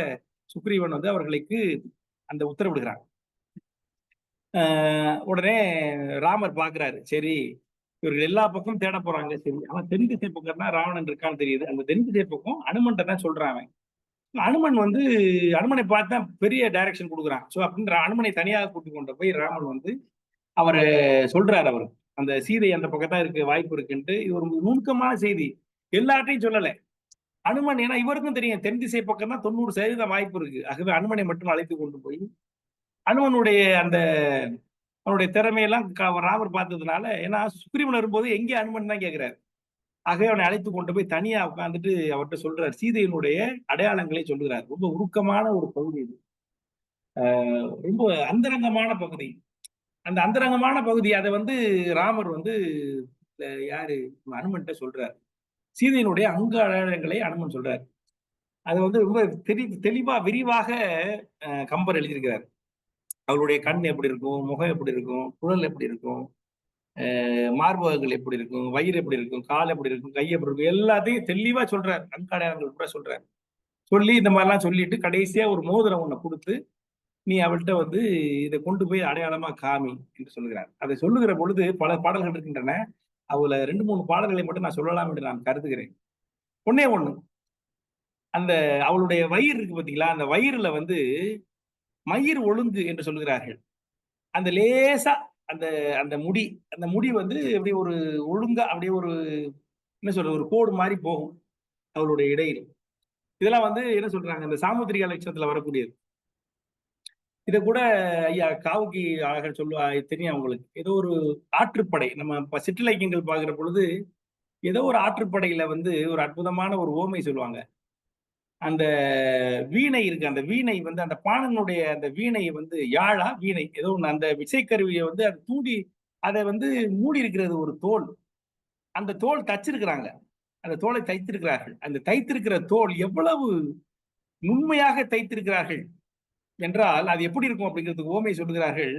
சுக்ரீவன் அவர்களுக்கு அந்த உத்தரவிடுகிறான். உடனே ராமர் பாக்குறாரு, சரி இவர்கள் எல்லா பக்கம் தேட போறாங்க, சரி அவன் தென் திசை பக்கம் தான் ராவணன் இருக்கான்னு தெரியுது, அந்த தென் திசை பக்கம் அனுமன்ட்ட தான் சொல்றான். அனுமன் அனுமனை பார்த்தா பெரிய டைரக்ஷன் கொடுக்குறான். சோ அப்படின்ற அனுமனை தனியாக கூட்டிக் கொண்டு போய் ராமன் அவரு சொல்றாரு, அவர் அந்த சீதை அந்த பக்கத்தான் இருக்கு, வாய்ப்பு இருக்குன்ட்டு. இது ஒரு நுணுக்கமான செய்தி, எல்லார்ட்டையும் சொல்லல. அனுமன், ஏன்னா இவருக்கும் தெரியும் தென் திசை பக்கம் தான் 90% வாய்ப்பு இருக்கு. ஆகவே அனுமனை மட்டும் அழைத்து கொண்டு போய் அனுமனுடைய அவனுடைய திறமையெல்லாம் ராமர் பார்த்ததுனால, ஏன்னா சுக்ரீவன் வரும்போது எங்கே அனுமன் தான் கேட்கிறாரு. ஆகவே அவனை அழைத்து கொண்டு போய் தனியா உட்கார்ந்துட்டு அவர்கிட்ட சொல்றார், சீதையினுடைய அடையாளங்களை சொல்லுகிறார். ரொம்ப உருக்கமான ஒரு பகுதி இது, ரொம்ப அந்தரங்கமான பகுதி. அந்த அந்தரங்கமான பகுதி அதை ராமர் யாரு அனுமன்ட்ட சொல்றார். சீதையினுடைய அங்க அடையாளங்களை அனுமன் சொல்றார். அதை ரொம்ப தெளிவா விரிவாக கம்பர் எழுதியிருக்கிறார். அவளுடைய கண் எப்படி இருக்கும், முகம் எப்படி இருக்கும், குழல் எப்படி இருக்கும், மார்பகங்கள் எப்படி இருக்கும், வயிறு எப்படி இருக்கும், கால் எப்படி இருக்கும், கை எப்படி இருக்கும், எல்லாத்தையும் தெளிவா சொல்றார். அங்க அடையாளங்கள் கூட சொல்றார். சொல்லி இந்த மாதிரிலாம் சொல்லிட்டு கடைசியா ஒரு மோதிரம் ஒண்ணை கொடுத்து, நீ அவள்கிட்ட இதை கொண்டு போய் அடையாளமா காமி என்று சொல்லுகிறார். அதை சொல்லுகிற பொழுது பல பாடல்கள் இருக்கின்றன. அதுல 2-3 பாடல்களை மட்டும் நான் சொல்லலாம் என்று நான் கருதுகிறேன். ஒண்ணே ஒண்ணு, அந்த அவளுடைய வயிறு இருக்கு பாத்தீங்களா, அந்த வயிறுல மயிர் ஒழுங்கு என்று சொல்லுகிறார்கள். அந்த லேசா அந்த அந்த முடி எப்படி ஒரு ஒழுங்கா அப்படியே ஒரு என்ன சொல்றது, ஒரு கோடு மாதிரி போகும் அவளுடைய இடையில். இதெல்லாம் என்ன சொல்றாங்க, இந்த சாமுத்திரிகா லட்சணத்துல வரக்கூடியது. இதை கூட ஐயா காவுக்கி அழகா சொல்லுவா, தெரியும் அவங்களுக்கு. ஏதோ ஒரு ஆற்றுப்படை, நம்ம சிற்றிலக்கியங்கள் பார்க்கிற பொழுது ஏதோ ஒரு ஆற்றுப்படையில ஒரு அற்புதமான ஒரு ஓமை சொல்லுவாங்க. அந்த வீணை இருக்கு, அந்த வீணை அந்த பாணனுடைய அந்த வீணை யாழா வீணை ஏதோ ஒண்ணு, அந்த விசைக்கருவியை அதை தூண்டி அதை மூடி இருக்கிறது ஒரு தோல். அந்த தோல் தச்சிருக்கிறாங்க, அந்த தோலை தைத்திருக்கிறார்கள். அந்த தைத்திருக்கிற தோல் எவ்வளவு நுண்மையாக தைத்திருக்கிறார்கள் என்றால் அது எப்படி இருக்கும் அப்படிங்கிறதுக்கு ஓமை சொல்லுகிறார்கள்.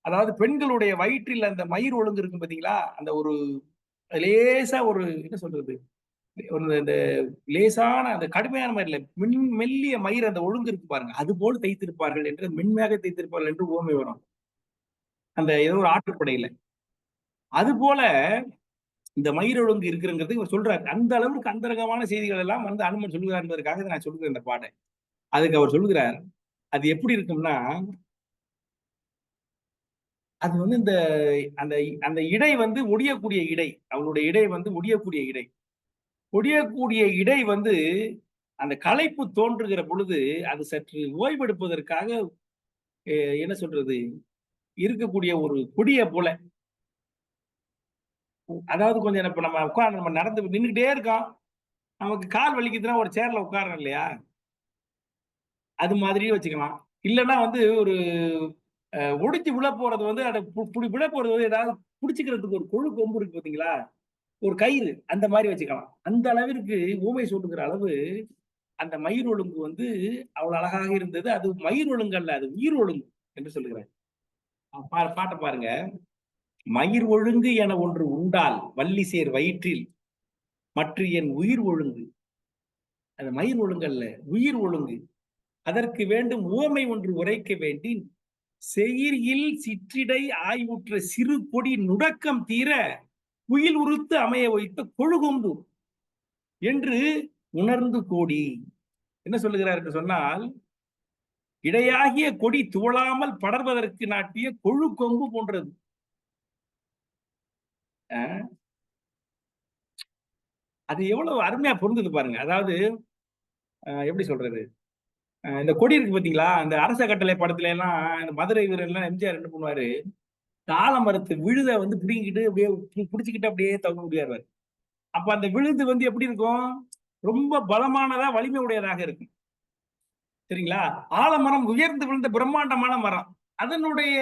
அதாவது பெண்களுடைய வயிற்றில் அந்த மயிர் ஒழுங்கு இருக்கும் பாத்தீங்களா, அந்த ஒரு லேசா ஒரு என்ன சொல்றது, இந்த லேசான அந்த கடுமையான மயிரில் மெல்லிய மயிர் அந்த ஒழுங்கு இருக்கு பாருங்க, அது போல் தைத்திருப்பார்கள் என்று, மென்மையாக தைத்திருப்பார்கள் என்று ஓமை வரும் அந்த ஏதோ ஒரு ஆற்றுப்படையில. அது போல இந்த மயிர் ஒழுங்கு இருக்குங்கிறது இவர் சொல்றாரு. அந்த அளவுக்கு அந்தரங்கமான செய்திகள் எல்லாம் அனுமன் சொல்லுகிறார் என்பதற்காக நான் சொல்லுகிறேன் இந்த பாட்டை. அதுக்கு அவர் சொல்லுகிறார், அது எப்படி இருக்கும்னா, அது இந்த அந்த அந்த இடை ஒடியக்கூடிய இடை, அவளுடைய இடை ஒடியக்கூடிய இடை. ஒடியக்கூடிய இடை அந்த களைப்பு தோன்றுகிற பொழுது அது சற்று ஓய்வெடுப்பதற்காக என்ன சொல்றது, இருக்கக்கூடிய ஒரு கொடிய போல. அதாவது கொஞ்சம் இப்ப நம்ம உட்கார்ந்து நம்ம நடந்து நின்றுகிட்டே இருக்கோம், நமக்கு கால் வலிக்குதுன்னா ஒரு சேர்ல உட்காரணும் இல்லையா, அது மாதிரியே வச்சுக்கலாம். இல்லைன்னா ஒரு ஒடிச்சு விழ போறது அதை விழ போறது ஏதாவது புடிச்சுக்கிறதுக்கு ஒரு கொழு கொம்பு இருக்கு பாத்தீங்களா, ஒரு கயிறு, அந்த மாதிரி வச்சுக்கலாம். அந்த அளவிற்கு ஊமை சொல்லுகிற அளவு அந்த மயிர் ஒழுங்கு அவ்வளவு அழகாக இருந்தது. அது மயிர் ஒழுங்கு அல்ல, அது உயிர் ஒழுங்கு என்று சொல்லுகிறேன். பாட்டை பாருங்க. மயிர் ஒழுங்கு என ஒன்று உண்டால் வள்ளி சேர் வயிற்றில் மற்ற என் உயிர் ஒழுங்கு. அது மயிர் ஒழுங்கு அல்ல, உயிர் ஒழுங்கு. அதற்கு வேண்டும் உவமை ஒன்று உரைக்க வேண்டி, செயிரில் சிற்றிடை ஆய்வுற்ற சிறு கொடி நுடக்கம் தீர குயில் உறுத்து அமைய வைத்த கொழுகொம்பு என்று உணர்ந்து கோடி. என்ன சொல்லுகிறார் என்று சொன்னால், இடையாகிய கொடி துவளாமல் படர்வதற்கு நாட்டிய கொழு கொம்பு போன்றது. அது எவ்வளவு அருமையா பொருந்தது பாருங்க. அதாவது எப்படி சொல்றது, இந்த கொடி இருக்கு பாத்தீங்களா, அந்த அரச கட்டளை படத்துல எல்லாம் இந்த மதுரை வீரர் எல்லாம் எம்ஜிஆர் என்ன பண்ணுவாரு, இந்த ஆலமரத்து விழுத வந்து பிடிங்கிட்டு அப்படியே பிடிச்சிக்கிட்டு அப்படியே தவங்க முடியாது. அப்ப அந்த விழுது வந்து எப்படி இருக்கும், ரொம்ப பலமானதா வலிமை உடையதாக இருக்கும். சரிங்களா? ஆலமரம் உயர்ந்து விழுந்த பிரம்மாண்டமான மரம், அதனுடைய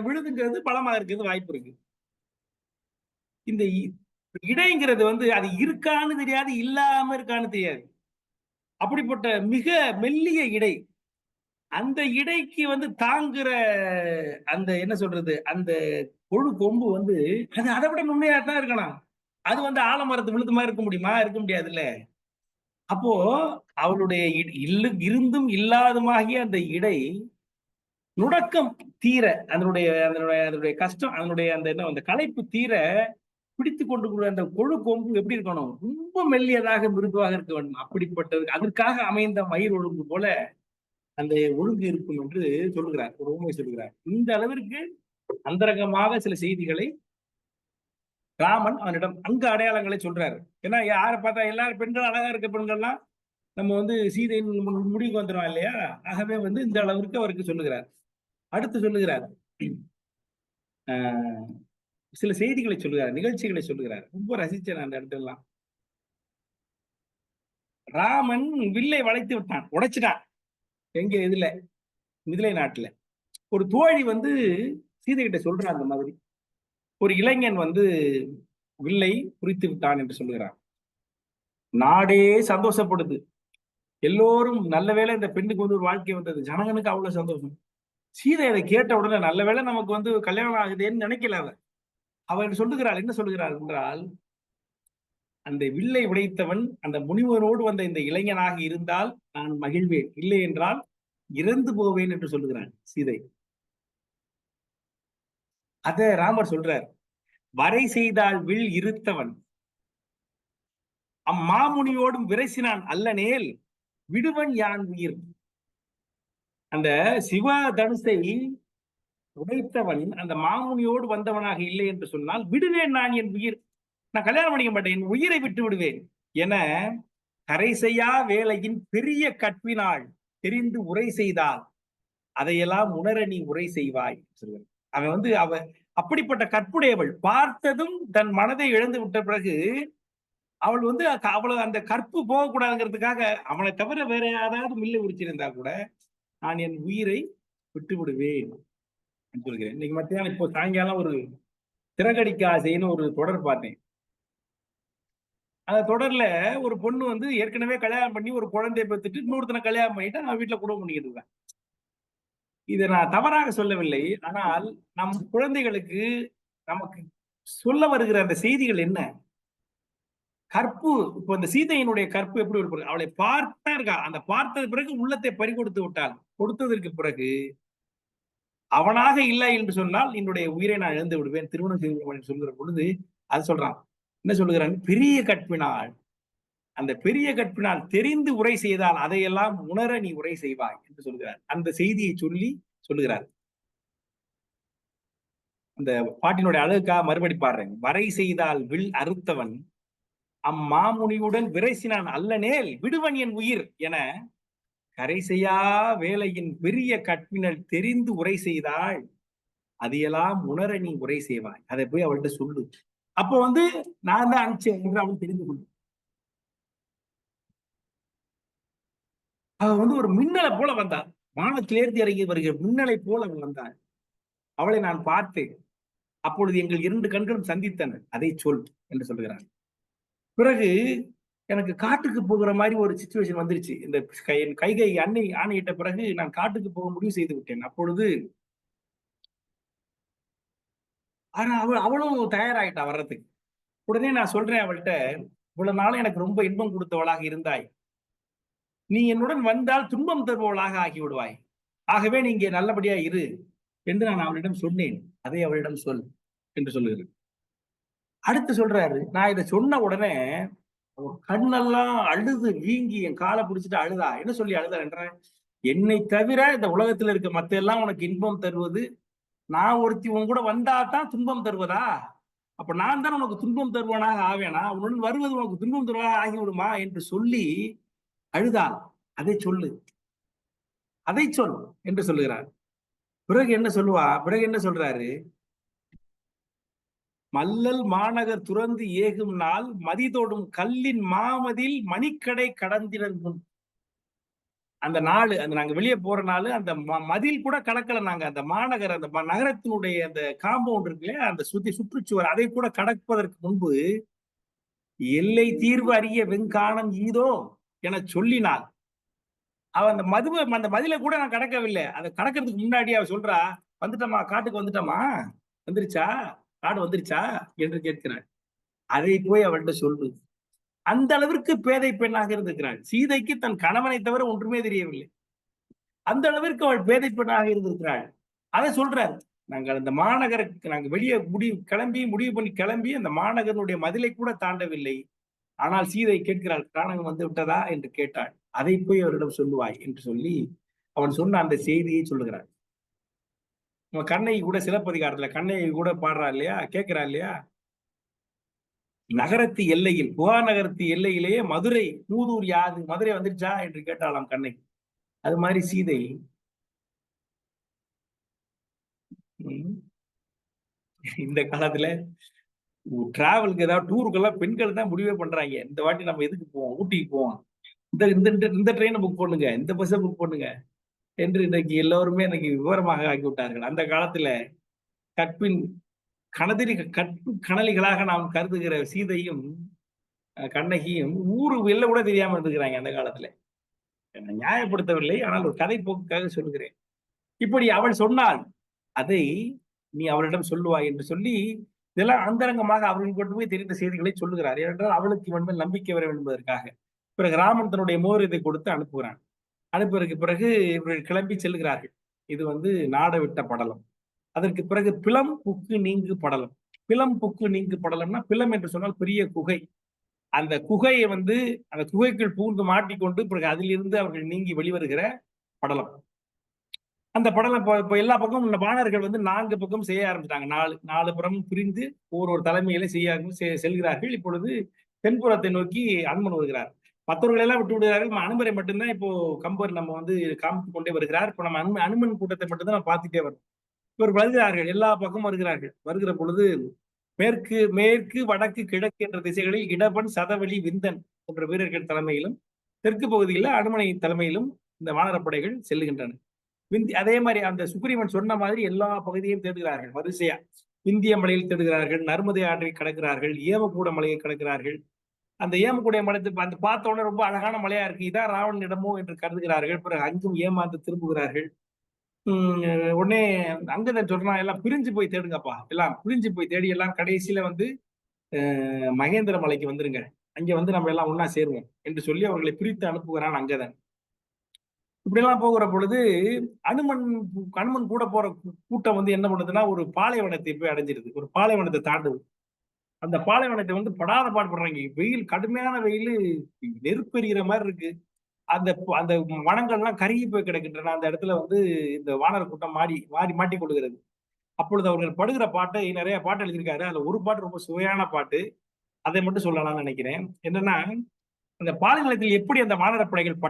விழுதுங்கிறது பலமா இருக்கிறது வாய்ப்பு இருக்கு. இந்த இடைங்கிறது வந்து அது இருக்கான்னு தெரியாது, இல்லாம இருக்கான்னு தெரியாது. அப்படிப்பட்ட மிக மெல்லிய இடை. அந்த இடைக்கு வந்து தாங்குற அந்த என்ன சொல்றது, அந்த கொழு கொம்பு வந்து அது அதை விட நுண்மையா தான் இருக்கணும். அது வந்து ஆலமரத்து விழுது மாதிரி இருக்க முடியுமா? இருக்க முடியாதுல்ல. அப்போ அவளுடைய இருந்தும் இல்லாதுமாகிய அந்த இடை நுடக்கம் தீர, அதனுடைய அதனுடைய அதனுடைய கஷ்டம், அதனுடைய அந்த என்ன அந்த களைப்பு தீர பிடித்துக் கொண்டு அந்த கொழு கொம்பு எப்படி இருக்கணும், ரொம்ப மெல்லியதாக மிருதுவாக இருக்க வேண்டும். அப்படிப்பட்டது அதற்காக அமைந்த மயிர் ஒழுங்கு போல அந்த ஒழுங்கு இருக்கும் என்று சொல்லுகிறார், ஒரு உண்மை சொல்லுகிறார். இந்த அளவிற்கு அந்தரங்கமாக சில செய்திகளை ராமன் அவனிடம் அங்க அடையாளங்களை சொல்றாரு. ஏன்னா யாரை பார்த்தா எல்லாரும் பெண்கள் அழகா இருக்க பெண்கள்லாம் நம்ம வந்து சீதையின் முடிவுக்கு வந்துடும் இல்லையா. ஆகவே வந்து இந்த அளவிற்கு அவருக்கு சொல்லுகிறார். அடுத்து சொல்லுகிறார், சில செய்திகளை சொல்லுகிறார், நிகழ்ச்சிகளை சொல்லுகிறார். ரொம்ப ரசிச்சேன் அந்த இடத்துல. ராமன் வில்லை வளைத்து விட்டான், உடைச்சிட்டான். எங்க இதுல மிதிலை நாட்டுல ஒரு தோழி வந்து சீதை கிட்ட சொல்றான், அந்த மாதிரி ஒரு இளைஞன் வந்து வில்லை குறித்து விட்டான் என்று சொல்லுகிறான். நாடே சந்தோஷப்படுது, எல்லோரும் நல்ல வேளை இந்த பெண்ணுக்கு வந்து ஒரு வாழ்க்கை வந்தது. ஜனகனுக்கு அவ்வளவு சந்தோஷம். சீதை அதை கேட்ட உடனே நல்ல வேளை நமக்கு வந்து கல்யாணம் ஆகுதேன்னு நினைக்கல. அவன் சொல்லுகிறாள், என்ன சொல்லுகிறாள் என்றால், அந்த வில்லை உடைத்தவன் அந்த முனிவரோடு வந்த இந்த இளைஞனாக இருந்தால் நான் மகிழ்வேன், இல்லை என்றால் இறந்து போவேன் என்று சொல்லுகிறான் சீதை. அத ராமர் சொல்றார், வரை செய்தால் வில் இருத்தவன் அம்மாமுனியோடும் விரைசினான் அல்லனேல் விடுவன் யான் உயிர். அந்த சிவ தனுசை உடைத்தவன் அந்த மாமுனியோடு வந்தவனாக இல்லை என்று சொன்னால் விடுவேன் நான் என் உயிர், நான் கல்யாணம் பண்ணிக்க மாட்டேன், என் உயிரை விட்டு விடுவேன் என கரை செய்யா வேலையின் பெரிய கற்பினாள் தெரிந்து உரை செய்தால் அதையெல்லாம் உணர நீ உரை செய்வாய் சொல்லுவார். அவன் வந்து அப்படிப்பட்ட கற்புடையவள், பார்த்ததும் தன் மனதை இழந்து விட்ட பிறகு அவள் வந்து அவ்வளவு அந்த கற்பு போகக்கூடாதுங்கிறதுக்காக அவனை தவிர வேற யாராவது மில்லை உரிச்சிருந்தா கூட நான் என் உயிரை விட்டு விடுவேன் சொல்கிறேன். இன்னைக்கு மத்தியானம் இப்போ சாயங்காலம் ஒரு திரகடிக்க ஆசைன்னு ஒரு தொடர் பார்த்தேன். அந்த தொடர்ல ஒரு பொண்ணு வந்து ஏற்கனவே கல்யாணம் பண்ணி ஒரு குழந்தையை பெற்றுட்டு இன்னொருத்தனை கல்யாணம் பண்ணிட்டு அவன் வீட்டுல குடும்பம் பண்ணிக்கிட்டு இருக்கான். இதை நான் தவறாக சொல்லவில்லை, ஆனால் நம் குழந்தைகளுக்கு நமக்கு சொல்ல வருகிற அந்த செய்திகள் என்ன, கற்பு. இப்போ இந்த சீதையினுடைய கற்பு எப்படி இருப்பாரு, அவளை பார்த்தா இருக்கா, அந்த பார்த்தது பிறகு உள்ளத்தை பறிகொடுத்து விட்டாள். கொடுத்ததற்கு பிறகு அவனாக இல்லை என்று சொன்னால் என்னுடைய உயிரை நான் இழந்து விடுவேன், திருமணம் செய்து விடுவேன் சொல்கிற பொழுது அது சொல்றான். என்ன சொல்லுகிறான், பெரிய கற்பினால், அந்த பெரிய கற்பினால் தெரிந்து உரை செய்தால் அதையெல்லாம் உணர நீ உரை செய்வாய் என்று சொல்கிறார். அந்த செய்தியை சொல்லி சொல்லுகிறார். அந்த பாட்டினுடைய அழகுக்காக மறுபடி பாடுறேன். வரை செய்தால் வில் அறுத்தவன் அம்மாமுனியுடன் விரைசினான் அல்லனேல் விடுவன் என் உயிர் என கரை செய்யா வேலையின் பெரிய கற்பினல் தெரிந்து உரை செய்தாள் அதையெல்லாம் உணர நீ உரை செய்வாய், அதை போய் அவள்கிட்ட சொல்லு. அப்போ வந்து நான் தான் அனுப்பிச்சேன் என்று அவள் தெரிந்து கொண்டு அவள் வந்து ஒரு மின்னலை போல வந்தாள், வானத்திலேர்ந்து இறங்கி வருகிற மின்னலை போல அவள் வந்தாள். அவளை நான் பார்த்தேன், அப்பொழுது எங்கள் 2 கண்களும் சந்தித்தன, அதை சொல் என்று சொல்லுகிறார். பிறகு எனக்கு காட்டுக்கு போகிற மாதிரி ஒரு சிச்சுவேஷன் வந்துருச்சு. இந்த என் கைகை ஆணையிட்ட பிறகு நான் காட்டுக்கு போக முடிவு செய்து விட்டேன். அப்பொழுது ஆனா அவளும் தயாராயிட்டா வர்றதுக்கு. உடனே நான் சொல்றேன் அவள்கிட்ட, இவ்வளவு நாளும் எனக்கு ரொம்ப இன்பம் கொடுத்தவளாக இருந்தாய், நீ என்னுடன் வந்தால் துன்பம் தருபவளாக ஆகிவிடுவாய், ஆகவே நீங்க நல்லபடியா இரு என்று நான் அவளிடம் சொன்னேன், அதை அவளிடம் சொல் என்று சொல்லுகிறேன். அடுத்து சொல்றாரு, நான் இதை சொன்ன உடனே கண்ணெல்லாம் அழுது வீங்கி என் காலை பிடிச்சிட்டு அழுதா. என்ன சொல்லி அழுதா என்ற, என்னை தவிர இந்த உலகத்துல இருக்க மத்த எல்லாம் உனக்கு இன்பம் தருவது, நான் ஒருத்தி உன் கூட வந்தா தான் துன்பம் தருவதா, அப்ப நான் தான் உனக்கு துன்பம் தருவனாக ஆவேனா, உன்னுடன் வருவது உனக்கு துன்பம் தருவதாக ஆகிவிடுமா என்று சொல்லி அழுதான். அதை சொல்லு, அதை சொல் என்று சொல்லுகிறார். பிறகு என்ன சொல்றாரு? மல்லல் மாநகர் துறந்து ஏகும் நாள் மதிதோடும் கல்லின் மாமதில் மணிக்கடை கடந்தினர் முன். அந்த நாள், அந்த நாங்க வெளியே போற நாள், அந்த மதில் கூட கடக்கல. நாங்க அந்த மாநகர், அந்த நகரத்தினுடைய அந்த காம்பவுண்ட் இருக்குல்ல, அந்த சுற்றுச்சுவர், அதை கூட கடப்பதற்கு முன்பு எல்லை தீர்வு அறிய வெங்கானம் ஈதோ என சொல்லினாள். அவ அந்த மதில கூட நான் கடக்கவில்லை. அதை கடக்கிறதுக்கு முன்னாடி அவ சொல்றா, வந்துட்டமா, காட்டுக்கு வந்துட்டமா, வந்துருச்சா, காடு வந்துருச்சா என்று கேட்கிறாள். அதை போய் அவள்கிட்ட சொல்லு. அந்த அளவிற்கு பேதை பெண்ணாக இருந்திருக்கிறாள். சீதைக்கு தன் கணவனை தவிர ஒன்றுமே தெரியவில்லை. அந்த அளவிற்கு அவள் பேதை பெண்ணாக இருந்திருக்கிறாள். அதை சொல்றாரு. நாங்கள் அந்த மாநகருக்கு நாங்கள் வெளியே முடிவு பண்ணி கிளம்பி அந்த மாநகரனுடைய மதிலை கூட தாண்டவில்லை. ஆனால் சீதை கேட்கிறாள், கானகம் வந்து விட்டதா என்று கேட்டாள். அதை போய் அவரிடம் சொல்லுவாய் என்று சொல்லி அவன் சொன்ன அந்த செய்தியை சொல்லுகிறான். கண்ணகி கூட சிலப்பதிகாரத்துல கண்ணகி கூட பாடுறா இல்லையா, கேட்கிறா இல்லையா, நகரத்து எல்லையில், புகாநகரத்து எல்லையிலேயே மதுரை மூதூர் யாது, மதுரை வந்துருச்சா என்று கேட்டாளாம் கண்ணகி. அது மாதிரி சீதை இந்த காலத்துல டிராவலுக்கு, ஏதாவது டூருக்கெல்லாம் பெண்கள் தான் முடிவே பண்றாங்க. இந்த வாட்டி நம்ம எதுக்கு போவோம், ஊட்டிக்கு போவோம், இந்த ட்ரெயினை புக் பண்ணுங்க, இந்த பஸ்ஸை புக் பண்ணுங்க என்று இன்னைக்கு எல்லோருமே இன்னைக்கு விவரமாக ஆக்கிவிட்டார்கள். அந்த காலத்துல கற்பின் கற்பு கணலிகளாக நாம் கருதுகிற சீதையும் கண்ணகியும் ஊரு வெளில கூட தெரியாம இருந்துக்கிறாங்க அந்த காலத்துல. நியாயப்படுத்தவில்லை, ஆனால் ஒரு கதை போக்குக்காக சொல்லுகிறேன். இப்படி அவள் சொன்னால் அதை நீ அவளிடம் சொல்லுவாய் என்று சொல்லி இதெல்லாம் அந்தரங்கமாக அவர்கள் கொண்டு போய் தெரிந்த செய்திகளை சொல்லுகிறார். ஏனென்றால் அவளுக்கு இவன் மேல் நம்பிக்கை வர வேண்டும் என்பதற்காக. பிறகு ராமன் தன்னுடைய மோதிரத்தை கொடுத்து அனுப்புகிறான். அனுப்பியதற்கு பிறகு இவர்கள் கிளம்பி செல்கிறார்கள். இது நாட விட்ட படலம். அதற்கு பிறகு பிளம் புக்கு நீங்கு படலம். பிளம் புக்கு நீங்கு படலம்னா, பிளம் என்று சொன்னால் பெரிய குகை. அந்த குகையை அந்த குகைக்குள் பூந்து மாட்டிக்கொண்டு பிறகு அதிலிருந்து அவர்கள் நீங்கி வெளிவருகிற படலம். அந்த படலம் இப்ப எல்லா பக்கமும் இந்த வானர்கள் 4 பக்கம் செய்ய ஆரம்பிச்சிட்டாங்க. 4 புறம் பிரிந்து ஒரு தலைமையில செல்கிறார்கள். இப்பொழுது தென்புறத்தை நோக்கி அனுமன் வருகிறார். மற்றவர்கள் எல்லாம் விட்டு விடுகிறார்கள். அனுமரை மட்டும்தான் இப்போ கம்பர் நம்ம காமித்து கொண்டே வருகிறார். இப்ப நம்ம அனுமன் கூட்டத்தை மட்டும்தான் நம்ம பார்த்துட்டே வரோம். இவர் வருகிறார்கள், எல்லா பக்கமும் வருகிறார்கள். வருகிற பொழுது மேற்கு வடக்கு கிழக்கு என்ற திசைகளில் இடபன் சதவெளி விந்தன் போன்ற வீரர்கள் தலைமையிலும், தெற்கு பகுதியில் அனுமனை தலைமையிலும் இந்த வானரப்படைகள் செல்லுகின்றன. அதே மாதிரி அந்த சுக்ரீவன் சொன்ன மாதிரி எல்லா பகுதியையும் தேடுகிறார்கள் வரிசையா. இந்திய மலையில் தேடுகிறார்கள், நர்மதை ஆற்றை கடக்கிறார்கள், ஏமக்கூட மலையை கடக்கிறார்கள். அந்த ஏமக்கூட மலையை அந்த பார்த்த உடனே ரொம்ப அழகான மலையா இருக்கு, இதான் ராவணன் இடமோ என்று கருதுகிறார்கள். பிறகு அங்கும் ஏமாந்து திரும்புகிறார்கள். உடனே அங்கதான் சொல்றான், எல்லாம் பிரிஞ்சு போய் தேடுங்கப்பா, எல்லாம் பிரிஞ்சு போய் தேடி எல்லாம் கடைசியில மகேந்திர மலைக்கு வந்துருங்க, அங்க நம்ம எல்லாம் ஒன்னா சேருவோம் என்று சொல்லி அவர்களை பிரித்து அனுப்புகிறான் அங்கதான். இப்படி எல்லாம் போகிற பொழுது அனுமன் கூட போற கூட்டம் என்ன பண்ணுதுன்னா, ஒரு பாலைவனத்தை போய் அடைஞ்சிருது. ஒரு பாலைவனத்தை தாண்டுது. அந்த பாலைவனத்தை படாத பாடுபடுறாங்க. வெயில், கடுமையான வெயில், நெருப்பெறிகிற மாதிரி இருக்கு. அந்த அந்த வனங்கள்லாம் கருகி போய் கிடக்கின்றன. அந்த இடத்துல இந்த வானர கூட்டம் மாட்டி கொள்கிறது. அப்பொழுது அவர்கள் படுகிற பாட்டை, நிறைய பாட்டு எழுதியிருக்காரு. அதுல ஒரு பாட்டு ரொம்ப சுவையான பாட்டு, அதை மட்டும் சொல்லலாம்னு நினைக்கிறேன். என்னன்னா, அந்த பாலைநிலத்தில் எப்படி அந்த வானரப்படைகள்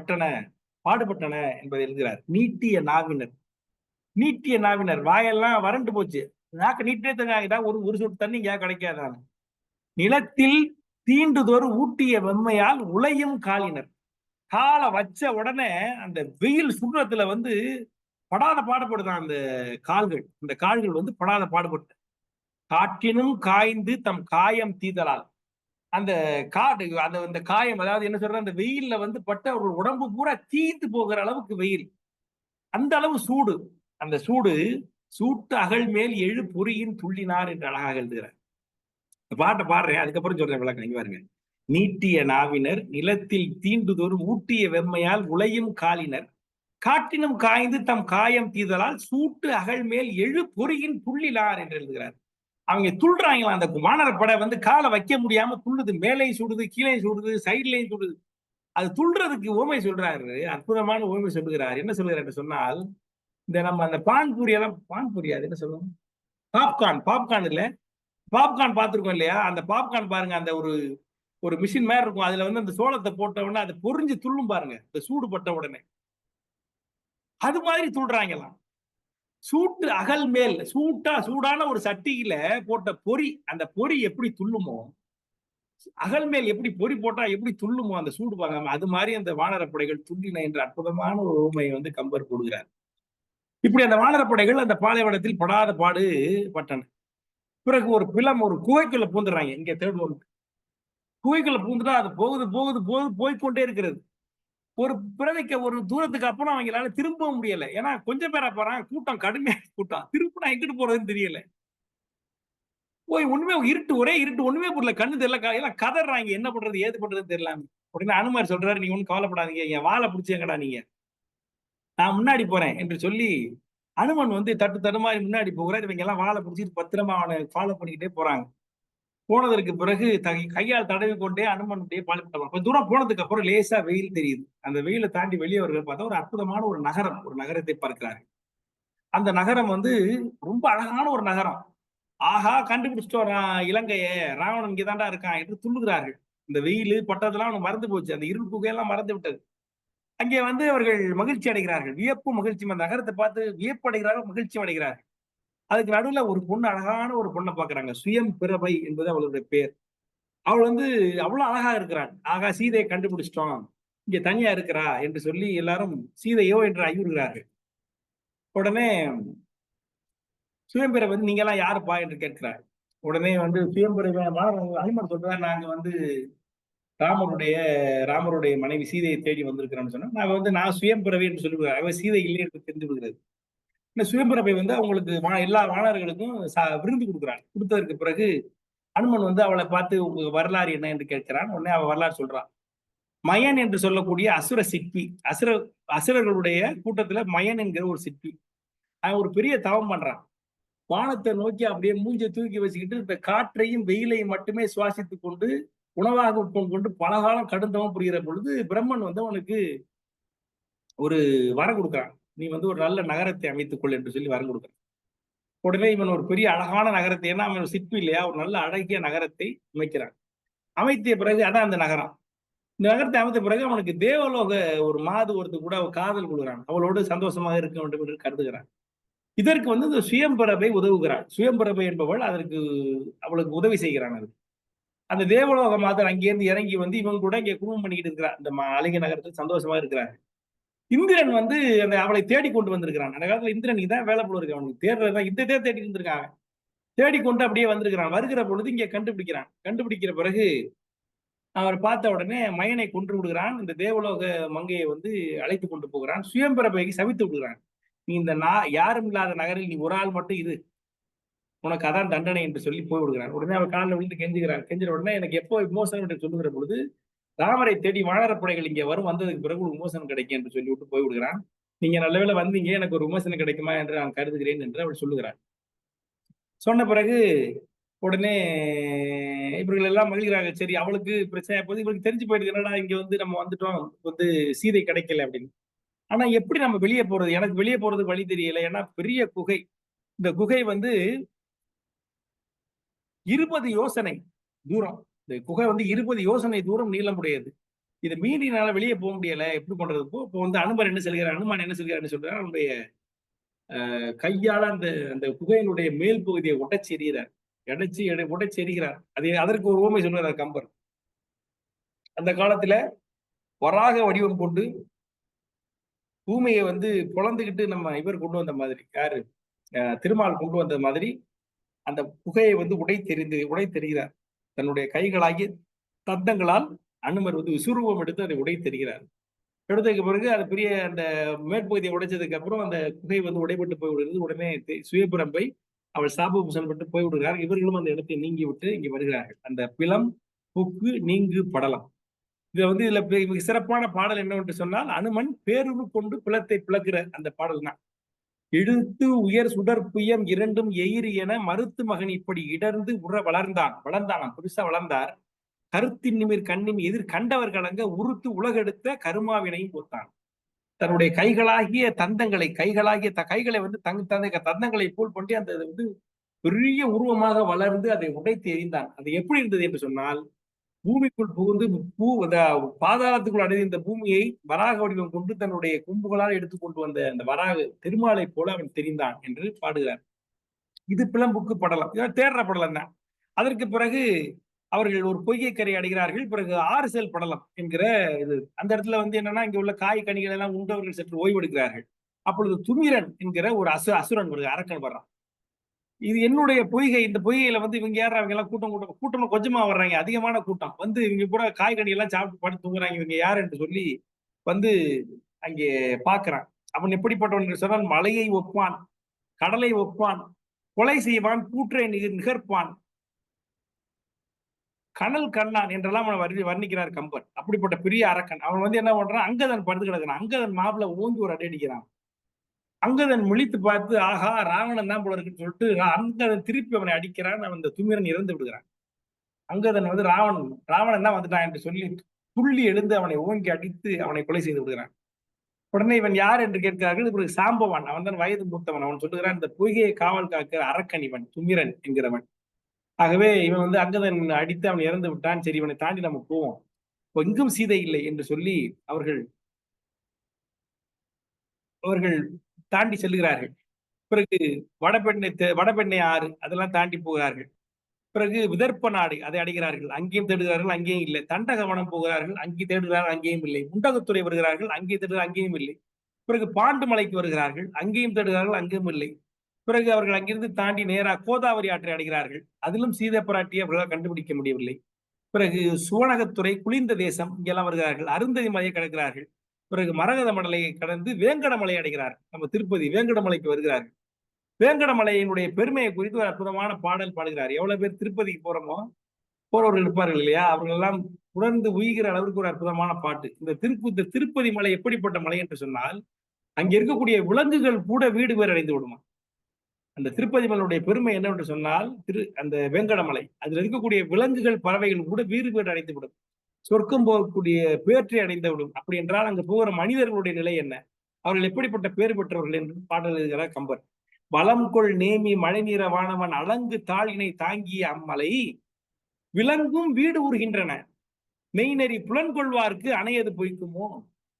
பாடுபட்டன என்பதை எழுதுகிறார். நீட்டிய நாவினர் வாயெல்லாம் வறண்டு போச்சு, நாக்க நீட்டே தங்க, ஒரு சொட்டு தண்ணி இங்க கிடைக்காதான. நிலத்தில் தீண்டுதொரு ஊட்டிய வெம்மையால் உலையும் காலினர். காலை வச்ச உடனே அந்த வெயில் சுடுறதுல படாத பாடுபடுதான் அந்த கால்கள். இந்த கால்கள் படாத பாடுபட்டு, காற்றினும் காய்ந்து தம் காயம் தீதலால். அந்த காடு, அந்த காயம், அதாவது என்ன சொல்ற, அந்த வெயில்ல பட்ட ஒரு உடம்பு பூரா தீந்து போகிற அளவுக்கு வெயில், அந்த அளவு சூடு. அந்த சூட்டு அகல் மேல் எழு பொறியின் துள்ளினார் என்று அழகாக எழுதுகிறார். பாட்டை பாடுறேன், அதுக்கப்புறம் சொல்றேன் விளக்கம். இங்க பாருங்க. நீட்டிய நாவினர் நிலத்தில் தீண்டுதொரு ஊட்டிய வெம்மையால் உலையும் காலினர், காட்டினும் காய்ந்து தம் காயம் தீதலால் சூட்டு அகல் மேல் எழு பொறியின் துள்ளினார் என்று எழுதுகிறார். அவங்க துள்றாங்களா, அந்த வானரப்படை காலை வைக்க முடியாம துள்ளுது. மேலையும் சுடுது, கீழே சுடுது, சைட்லையும் சுடுது. அது துள்றதுக்கு ஓமை சொல்றாரு, அற்புதமான ஓமை சொல்லுகிறார். என்ன சொல்லுகிறார் சொன்னால், இந்த நம்ம அந்த பான்பூரி எல்லாம், பான்பூரி அது என்ன சொல்லுவோம், பாப்கார்ன் இல்ல, பாப்கார்ன் பார்த்திருக்கோம் இல்லையா? அந்த பாப்கார்ன் பாருங்க, அந்த ஒரு மிஷின் மாதிரி இருக்கும். அதுல வந்து அந்த சோளத்தை போட்ட உடனே அதை பொரிஞ்சு துள்ளும் பாருங்க, இந்த சூடு பட்ட உடனே. அது மாதிரி துள்றாங்களாம். சூட்டு அகல் மேல் சூடான ஒரு சட்டியில போட்ட பொறி, அந்த பொறி எப்படி துள்ளுமோ, அகல் மேல் எப்படி பொறி போட்டா எப்படி துள்ளுமோ அந்த சூடு பாருங்க, அது மாதிரி அந்த வானரப்படைகள் துள்ளின என்ற அற்புதமான ஒரு உவமையை வந்து கம்பர் கொடுக்கிறார். இப்படி அந்த வானரப்படைகள் அந்த பாலைவனத்தில் படாத பாடு பட்டன. பிறகு ஒரு பிலம் ஒரு குகைக்குள்ள பூந்துடுறாங்க. இங்க தேடுவோம். குகைக்குள்ள பூந்துட்டா அது போகுது போகுது போகுது போய்க்கொண்டே இருக்கிறது. ஒரு பிறவிக்க ஒரு தூரத்துக்கு அப்புறம் அவங்களால திரும்பவும் முடியல. ஏன்னா கொஞ்சம் பேரா போறாங்க, கூட்டம் கடுமையான கூட்டம். திருப்பினா எங்கிட்டு போறதுன்னு தெரியல. போய் ஒண்ணுமே இருட்டு, ஒரே இருட்டு, ஒண்ணுமே புரியல. கண்ணு தெரியல, எல்லாம் கதறாங்க. என்ன பண்றது ஏது பண்றதுன்னு தெரியல. உடனே அனுமார் சொல்றாரு, நீங்க ஒண்ணும் கவலைப்படாதீங்க, என் வாளை பிடிச்சேங்கடா நீங்க, நான் முன்னாடி போறேன் என்று சொல்லி அனுமன் வந்து தட்டு தடுமாறி முன்னாடி போகிறார். இவங்க எல்லாம் வாளை பிடிச்சிட்டு பத்திரமா அவனை ஃபாலோ பண்ணிக்கிட்டே போறாங்க. போனதற்கு பிறகு கையால் தடவி கொண்டே அனுமன் அப்படியே பாலிப்பட்ட கொஞ்சம் தூரம் போனதுக்கு அப்புறம் லேசா வெயில் தெரியுது. அந்த வெயிலை தாண்டி வெளியே வருகிறது பார்த்தா ஒரு அற்புதமான ஒரு நகரம், ஒரு நகரத்தை பார்க்கிறாரு. அந்த நகரம் வந்து ரொம்ப அழகான ஒரு நகரம். ஆஹா, கண்டுபிடிச்சிட்டோம் இலங்கைய, ராவணன் இங்கதான்டா இருக்கான் என்று துள்ளுகிறார்கள். இந்த வெயில் பட்டதெல்லாம் அவனுக்கு மறந்து போச்சு, அந்த இருள் புகையெல்லாம் மறந்து விட்டது. அங்கே வந்து அவர்கள் மகிழ்ச்சி அடைகிறார்கள், வியப்பு மகிழ்ச்சி. அந்த நகரத்தை பார்த்து வியப்பு அடைகிறார்கள், மகிழ்ச்சி அடைகிறார்கள். அதுக்கு நடுவுல ஒரு பொண்ணு, அழகான ஒரு பொண்ணை பாக்குறாங்க. சுயம் பிரபை என்பது அவளுடைய பேர். அவள் வந்து அவ்வளவு அழகா இருக்கிறாள். ஆகா, சீதையை கண்டுபிடிச்சிட்டோம், இங்க தனியா இருக்கிறா என்று சொல்லி எல்லாரும் சீதையோ என்று ஐயுறுகிறார்கள். உடனே சுயம்பிரபை வந்து நீங்க எல்லாம் யாருப்பா என்று கேட்கிறார். உடனே வந்து சுயம்பிரபை அனுமன் சொல்றாரு, நாங்க வந்து ராமருடைய ராமருடைய மனைவி சீதையை தேடி வந்திருக்கிறோம்னு சொன்னா, நாங்க வந்து நான் சுயம்பிரபை என்று சொல்லுகிறார். அவன் சீதை இல்லை என்று தெரிந்து விடுகிறது. இந்த சுயம்பிரபை வந்து அவங்களுக்கு எல்லா வானர்களுக்கும் விருந்து கொடுக்குறான். கொடுத்ததற்கு பிறகு அனுமன் வந்து அவளை பார்த்து உங்க வரலாறு என்ன என்று கேட்கிறான். உடனே அவ வரலாறு சொல்றான். மயன் என்று சொல்லக்கூடிய அசுர சிற்பி, அசுரர்களுடைய கூட்டத்துல மயன் என்கிற ஒரு சிற்பி, அவன் ஒரு பெரிய தவம் பண்றான். வானத்தை நோக்கி அப்படியே மூஞ்சை தூக்கி வச்சுக்கிட்டு இந்த காற்றையும் வெயிலையும் மட்டுமே சுவாசித்துக் கொண்டு உணவாக உட்கொண்டு பல காலம் கடுந்தவம் புரிகிற பொழுது பிரம்மன் வந்து அவனுக்கு ஒரு வரம் கொடுக்குறான். நீ வந்து ஒரு நல்ல நகரத்தை அமைத்துக் கொள் என்று சொல்லி வரம் கொடுக்குறான். உடனே இவன் ஒரு பெரிய அழகான நகரத்தை, ஏன்னா அவன் சிற்பி இல்லையா, ஒரு நல்ல அழகிய நகரத்தை அமைக்கிறான். அமைத்திய பிறகு அதான் அந்த நகரம். இந்த நகரத்தை அமைத்த பிறகு அவனுக்கு தேவலோக ஒரு மாது ஒருத்தர் கூட காதல் கொள்கிறான். அவளோடு சந்தோஷமாக இருக்க வேண்டும் என்று கருதுகிறான். இதற்கு வந்து இந்த சுயம்பிரபை உதவுகிறான். சுயம்பிரபை என்பவள் அதற்கு அவளுக்கு உதவி செய்கிறான். அது அந்த தேவலோக மாதர் அங்கிருந்து இறங்கி வந்து இவங்க கூட இங்க குடும்பம் பண்ணிக்கிட்டு இருக்கிறார். இந்த அழகிய நகரத்தில் சந்தோஷமா இருக்கிறார். இந்திரன் வந்து அந்த அவளை தேடி கொண்டு வந்திருக்கிறான். அந்த காலத்துல இந்திரன் இதான் வேலை போல இருக்கு, அவனுக்கு தேடுறதுதான் இந்த தேடி இருந்திருக்காங்க. தேடிக்கொண்டு அப்படியே வந்திருக்கிறான். வருகிற பொழுது இங்க கண்டுபிடிக்கிறான். கண்டுபிடிக்கிற பிறகு அவர் பார்த்த உடனே மயனை கொன்று விடுகிறான். இந்த தேவலோக மங்கையை வந்து அழைத்து கொண்டு போகிறான். சுயம்பிரபைக்கு சவித்து விடுகிறான். நீ இந்த யாரும் இல்லாத நகரில் நீ ஒரு ஆள் மட்டும் இது, உனக்கு அதான் தண்டனை என்று சொல்லி போய் விடுகிறான். உடனே அவர் காலில் விழுந்து கெஞ்சுகிறான். கெஞ்சிற உடனே எனக்கு எப்போ விமோசனம் என்று சொல்லுகிற பொழுது ராமரை தேடி வானரப்படைகள் இங்க வந்ததுக்கு பிறகு ஒரு விமோசனம் கிடைக்கும் என்று சொல்லிவிட்டு போய் விடுகிறான். நீங்க நல்ல வேளை வந்தீங்க, எனக்கு ஒரு விமோசனம் கிடைக்குமா என்று நான் கருதுகிறேன் என்று அவள் சொல்லுகிறார். சொன்ன பிறகு உடனே இவர்கள் எல்லாம் மகிழ்கிறாங்க. சரி, அவளுக்கு பிரச்சனை போது இவருக்கு தெரிஞ்சு போயிடுது, என்னடா இங்க வந்து நம்ம வந்துட்டோம், வந்து சீதை கிடைக்கல அப்படின்னு. ஆனா எப்படி நம்ம வெளியே போறது, எனக்கு வெளியே போறதுக்கு வழி தெரியல. ஏன்னா பெரிய குகை, இந்த குகை வந்து 20 யோசனை தூரம். இந்த குகை வந்து 20 யோசனை தூரம் நீளமுடையது. இதை மீறினால வெளியே போக முடியல, எப்படி பண்றது? இப்போ வந்து அனுமன் என்ன சொல்கிறார், அனுமான் என்ன சொல்கிறார் சொல்றாரு, அவனுடைய கையால அந்த அந்த குகையினுடைய மேல் பகுதியை உடைச்சி எறிகிறார். உடைச்சி எறிகிறார். அதற்கு ஒரு உவமை சொல்றார் கம்பர். அந்த காலத்துல வராக வடிவம் கொண்டு பூமியை வந்து பொழந்துகிட்டு நம்ம இவர் கொண்டு வந்த மாதிரி, யாரு திருமால் கொண்டு வந்த மாதிரி அந்த புகையை வந்து உடைத்தெறிகிறார். தன்னுடைய கைகளாகிய தந்தங்களால் அனுமர் வந்து விசுரூபம் எடுத்து அதை உடைத்தெறிகிறார். எடுத்ததுக்கு பிறகு அது பெரிய அந்த மேற்பகுதியை உடைச்சதுக்கு அப்புறம் அந்த குகை வந்து உடைபட்டு போய் விடுகிறது. உடனே சுயபிரம்பை அவள் சாப பூசல்பட்டு போய் விடுகிறார். இவர்களும் அந்த இடத்தை நீங்கி விட்டு இங்கே வருகிறார்கள். அந்த பிலம் புக்கு நீங்கு படலாம். இதுல வந்து இதுல சிறப்பான பாடல் என்னவென்று சொன்னால், அனுமன் பேருரு கொண்டு பிளத்தை பிளக்கிற அந்த பாடல் தான். இழுத்து உயர் சுடற்புயம் இரண்டும் எயிறு என மறுத்து மகன் இப்படி இடர்ந்து வளர்ந்தான் புதுசா வளர்ந்தார். கருத்தின் நிமிர் கண்ணின் எதிர் கண்டவர் கலங்க உறுத்து உலகெடுத்த கருமாவினையும் போத்தான். தன்னுடைய கைகளாகிய கைகளை வந்து தந்தங்களை போல் கொண்டே அந்த வந்து பெரிய உருவமாக வளர்ந்து அதை உடைத்து எறிந்தான். அது எப்படி இருந்தது என்று சொன்னால், பூமிக்குள் புகுந்து பாதாளத்துக்குள் அடைந்த இந்த பூமியை வராக வடிவம் கொண்டு தன்னுடைய கொம்புகளால் எடுத்துக்கொண்டு வந்த அந்த வராக திருமாலை போல அவன் தெரிந்தான் என்று பாடுகிறார். இது பிளம்புக்கு படலம், தேடுற படலம் தான். அதற்கு பிறகு அவர்கள் ஒரு பொய்கை கரை அடைகிறார்கள். பிறகு ஆறுசல் படலம் என்கிற இது அந்த இடத்துல என்னன்னா, இங்க உள்ள காய் கனிகள் எல்லாம் உண்டவர்கள் சற்று ஓய்வெடுக்கிறார்கள். அப்பொழுது துமிரன் என்கிற ஒரு அசுரன் வருது, அரக்கன் வர்றான். இது என்னுடைய பொய்கை, இந்த பொய்கையில இவங்க யாரா, அவங்க எல்லாம் கூட்டம் கொஞ்சமா வர்றாங்க, அதிகமான கூட்டம் இவங்க கூட காய்கனி எல்லாம் சாப்பிட்டு படுத்து தூங்குறாங்க, இவங்க யாரு என்று சொல்லி அங்கே பாக்குறான். அவன் எப்படிப்பட்டவன் என்று சொன்னால், மலையை ஒப்பான், கடலை ஒப்பான், கொலை செய்வான், கூற்றை நிகர்ப்பான், கனல் கண்ணான் என்றெல்லாம் அவனை வர்ணிக்கிறார் கம்பர். அப்படிப்பட்ட பெரிய அரக்கன். அவன் என்ன பண்றான், அங்கதன் படுத்து கிடக்கிறான். அங்கதன் மாப்பிள ஓங்கி ஒரு அடி அடிக்கிறான். அங்கதன் விழித்து பார்த்து, ஆஹா ராவணன் தான் போல இருக்குன்னு சொல்லிட்டு அங்கதன் திருப்பி அவனை அடிக்கிறான். அவன் இந்த துமிரன் இறந்து விடுகிறான். அங்கதன் ராவணன் தான் வந்துட்டான் என்று சொல்லி துள்ளி எழுந்து அவனை ஓங்கி அடித்து அவனை கொலை செய்து விடுகிறான். உடனே இவன் யார் என்று கேட்கிறார்கள். பிறகு சாம்பவான், அவன் தான் வயது மூத்தவன். அவன் சொல்லுகிறான், இந்த பொய்கையை காவல் காக்கிற அரக்கன் இவன், துமிரன் என்கிறவன். ஆகவே இவன் அங்கதன் அடித்து அவன் இறந்து விட்டான். சரி, இவனை தாண்டி நம்ம போவோம், எங்கும் சீதை இல்லை என்று சொல்லி அவர்கள் தாண்டி செல்கிறார்கள். பிறகு வடபெண்ணை ஆறு அதெல்லாம் தாண்டி போகிறார்கள். பிறகு விதர்ப்ப நாடு அதை அடைகிறார்கள். அங்கேயும் தேடுகிறார்கள், அங்கேயும் இல்லை. தண்டகவனம் போகிறார்கள், அங்கே தேடுகிறார்கள், அங்கேயும் இல்லை. முண்டகத்துறை வருகிறார்கள், அங்கே தேடுகிறார்கள், அங்கேயும் இல்லை. பிறகு பாண்டு மலைக்கு வருகிறார்கள், அங்கேயும் தேடுகிறார்கள், அங்கேயும் இல்லை. பிறகு அவர்கள் அங்கிருந்து தாண்டி நேராக கோதாவரி ஆற்றை அடைகிறார்கள். அதிலும் சீதை பிராட்டியை அவர்களால் கண்டுபிடிக்க முடியவில்லை. பிறகு சுவனகத்துறை, குளிர்ந்த தேசம், இங்கெல்லாம் வருகிறார்கள். அருந்ததி மலையை கடக்கிறார்கள். பிறகு மரகத மலையை கடந்து வேங்கடமலை அடைகிறார்கள். நம்ம திருப்பதி வேங்கடமலைக்கு வருகிறார்கள். வேங்கடமலையினுடைய பெருமையை குறித்து ஒரு அற்புதமான பாடல் பாடுகிறார். எவ்வளவு பேர் திருப்பதிக்கு போறவர்கள் இருப்பார்கள் இல்லையா, அவர்கள் எல்லாம் உணர்ந்து உயிர்கிற அளவுக்கு ஒரு அற்புதமான பாட்டு. இந்த திருப்பதி மலை எப்படிப்பட்ட மலை என்று சொன்னால், அங்க இருக்கக்கூடிய விலங்குகள் கூட வீடு பேர் அடைந்து விடுமா. அந்த திருப்பதி மலையுடைய பெருமை என்னவென்று சொன்னால், அந்த வேங்கடமலை, அதில் இருக்கக்கூடிய விலங்குகள் பறவைகள் கூட வீடு பேர் அடைந்து விடும், சொர்க்கம் போகக்கூடிய பேற்றை அடைந்து விடும். அப்படி என்றால் அங்கு போகிற மனிதர்களுடைய நிலை என்ன, அவர்கள் எப்படிப்பட்ட பேர் பெற்றவர்கள் என்று பாடல் எழுதுகிறார் கம்பர். வளம் கொள் நேமி மழை நீர வானவன் அலங்கு தாளினை தாங்கிய அம்மலை விலங்கும் வீடு உருகின்றன, மெய்நெறி புலன்கொள்வார்க்கு அணையது பொய்க்குமோ.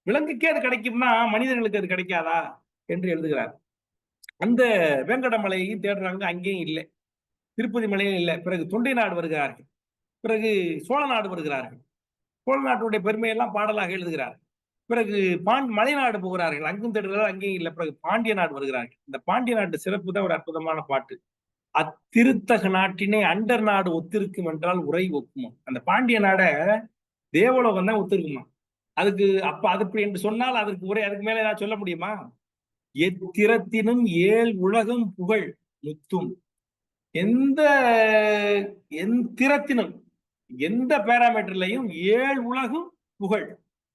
விலங்குக்கே அது கிடைக்கும்னா மனிதர்களுக்கு அது கிடைக்காதா என்று எழுதுகிறார். அந்த வேங்கடமலையையும் தேடுறாங்க, அங்கேயும் இல்லை. திருப்பதி மலையும் இல்லை. பிறகு தொண்டை நாடு வருகிறார்கள். பிறகு சோழ நாடு வருகிறார்கள். சோழ நாட்டுடைய பெருமையெல்லாம் பாடலாக எழுதுகிறார். பிறகு மலைநாடு போகிறார்கள், அங்கும் தேடுகிறார்கள், அங்கேயும் இல்லை. பிறகு பாண்டிய நாடு வருகிறார்கள். இந்த பாண்டிய நாட்டு சிறப்பு தான் ஒரு அற்புதமான பாட்டு. அத்திருத்தக நாட்டினை அண்டர் நாடு ஒத்திருக்கும் என்றால் உரை ஒக்குமா. அந்த பாண்டிய நாட தேவலோகம் தான் ஒத்திருக்குமா. அதுக்கு என்று சொன்னால் அதற்கு உரை, அதுக்கு மேல ஏதாவது சொல்ல முடியுமா? எத்திரத்தினும் ஏழ் உலகம் புகழ் முத்தும். எந்த திறத்தினும், எந்த பேராமீட்டர்லையும் 7 உலகம் புகழ்,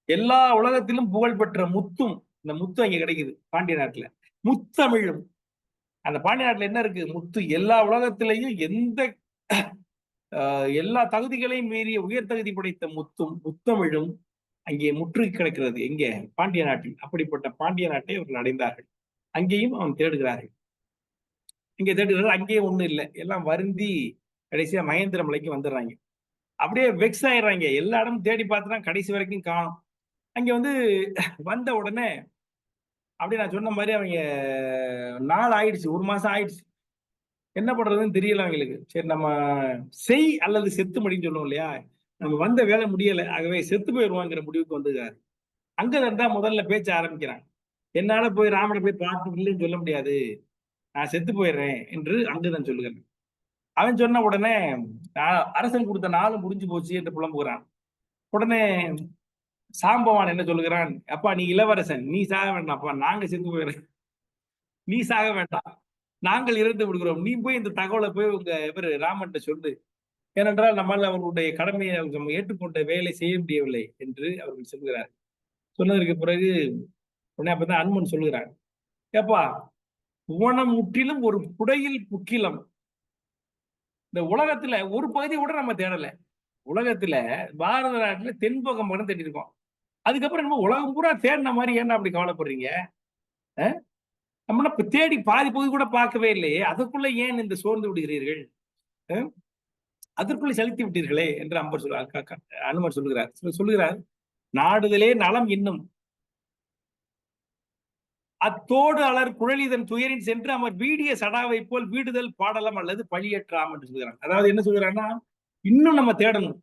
எல்லா உலகத்திலும் புகழ் பெற்ற முத்தும். இந்த முத்து அங்க கிடைக்குது பாண்டிய நாட்டுல. முத்தமிழும், அந்த பாண்டிய நாட்டுல என்ன இருக்கு? முத்து. எல்லா உலகத்திலையும் எல்லா தகுதிகளையும் மீறிய உயர் தகுதி படைத்த முத்தமிழும் அங்கே முற்று கிடக்கிறது. எங்கே? பாண்டிய நாட்டில். அப்படிப்பட்ட பாண்டிய நாட்டை அவர்கள் அடைந்தார்கள். அங்கேயும் அவன் தேடுகிறார்கள். இங்கே தேடுகிறார்கள், அங்கேயும் ஒண்ணும் இல்லை. எல்லாம் வருந்தி கடைசியா மகேந்திர மலைக்கு வந்துடுறாங்க. அப்படியே வெக்ஸ் ஆயிடுறாங்க. எல்லா இடமும் தேடி பார்த்துனா கடைசி வரைக்கும் காணும். அங்க வந்த உடனே அப்படி நான் சொன்ன மாதிரி அவங்க நாள் ஆயிடுச்சு, 1 மாசம் ஆயிடுச்சு. என்ன பண்றதுன்னு தெரியல அவங்களுக்கு. சரி, நம்ம செய் அல்லது செத்து முடின்னு சொல்லுவோம் இல்லையா, நம்ம வந்த வேலை முடியல, ஆகவே செத்து போயிடுவாங்கிற முடிவுக்கு வந்துருக்காரு. அங்கதான் தான் முதல்ல பேச்ச ஆரம்பிக்கிறாங்க. என்னால போய் ராமனை போய் பார்த்து இல்லைன்னு சொல்ல முடியாது, நான் செத்து போயிடுறேன் என்று அங்கதான் சொல்லுகிறேன். அவன் சொன்ன உடனே அரசன் கொடுத்த நாள் முடிஞ்சு போச்சு என்று புலம்புகிறான். உடனே சாம்பவான் என்ன சொல்லுகிறான்? அப்பா, நீ இளவரசன், நீ சாக வேண்டாம்ப்பா, நாங்க செத்து போயிடுறேன், நீ சாக வேண்டாம், நாங்கள் இறந்து விடுகிறோம், நீ போய் இந்த தகவலை போய் உங்க இவர் ராமன் சொல்லு, ஏனென்றால் நம்மால் அவர்களுடைய கடமையை நம்ம ஏற்றுக்கொண்ட வேலை செய்ய முடியவில்லை என்று அவர்கள் சொல்கிறார். சொன்னதற்கு பிறகு உடனே அப்பதான் அனுமன் சொல்லுகிறார், ஏப்பா, உவனம் முற்றிலும் ஒரு புடையில் புக்கிலம். இந்த உலகத்துல ஒரு பகுதி கூட நம்ம தேடல. உலகத்துல பாரத நாட்டுல தென்பகம் மட்டும் தேடி இருக்கோம். அதுக்கப்புறம் நம்ம உலகம் பூரா தேடின மாதிரி ஏன்னா அப்படி கவலைப்படுறீங்க? நம்ம தேடி பாதி பகுதி கூட பார்க்கவே இல்லையே, அதுக்குள்ள ஏன் இந்த சோர்ந்து விடுகிறீர்கள்? அதற்குள்ளே செலுத்தி விட்டீர்களே என்று அனுமர் சொல்லுகிறார், நாடுதலே நலம் இன்னும் அத்தோடு அலர் குழலிதன் துயரின் சென்று அவர் வீடிய சடாவை போல் வீடுதல் பாடலம் அல்லது பழியற்றாம் என்று சொல்கிறாங்க. அதாவது என்ன சொல்கிறாங்கன்னா, இன்னும் நம்ம தேடணும்,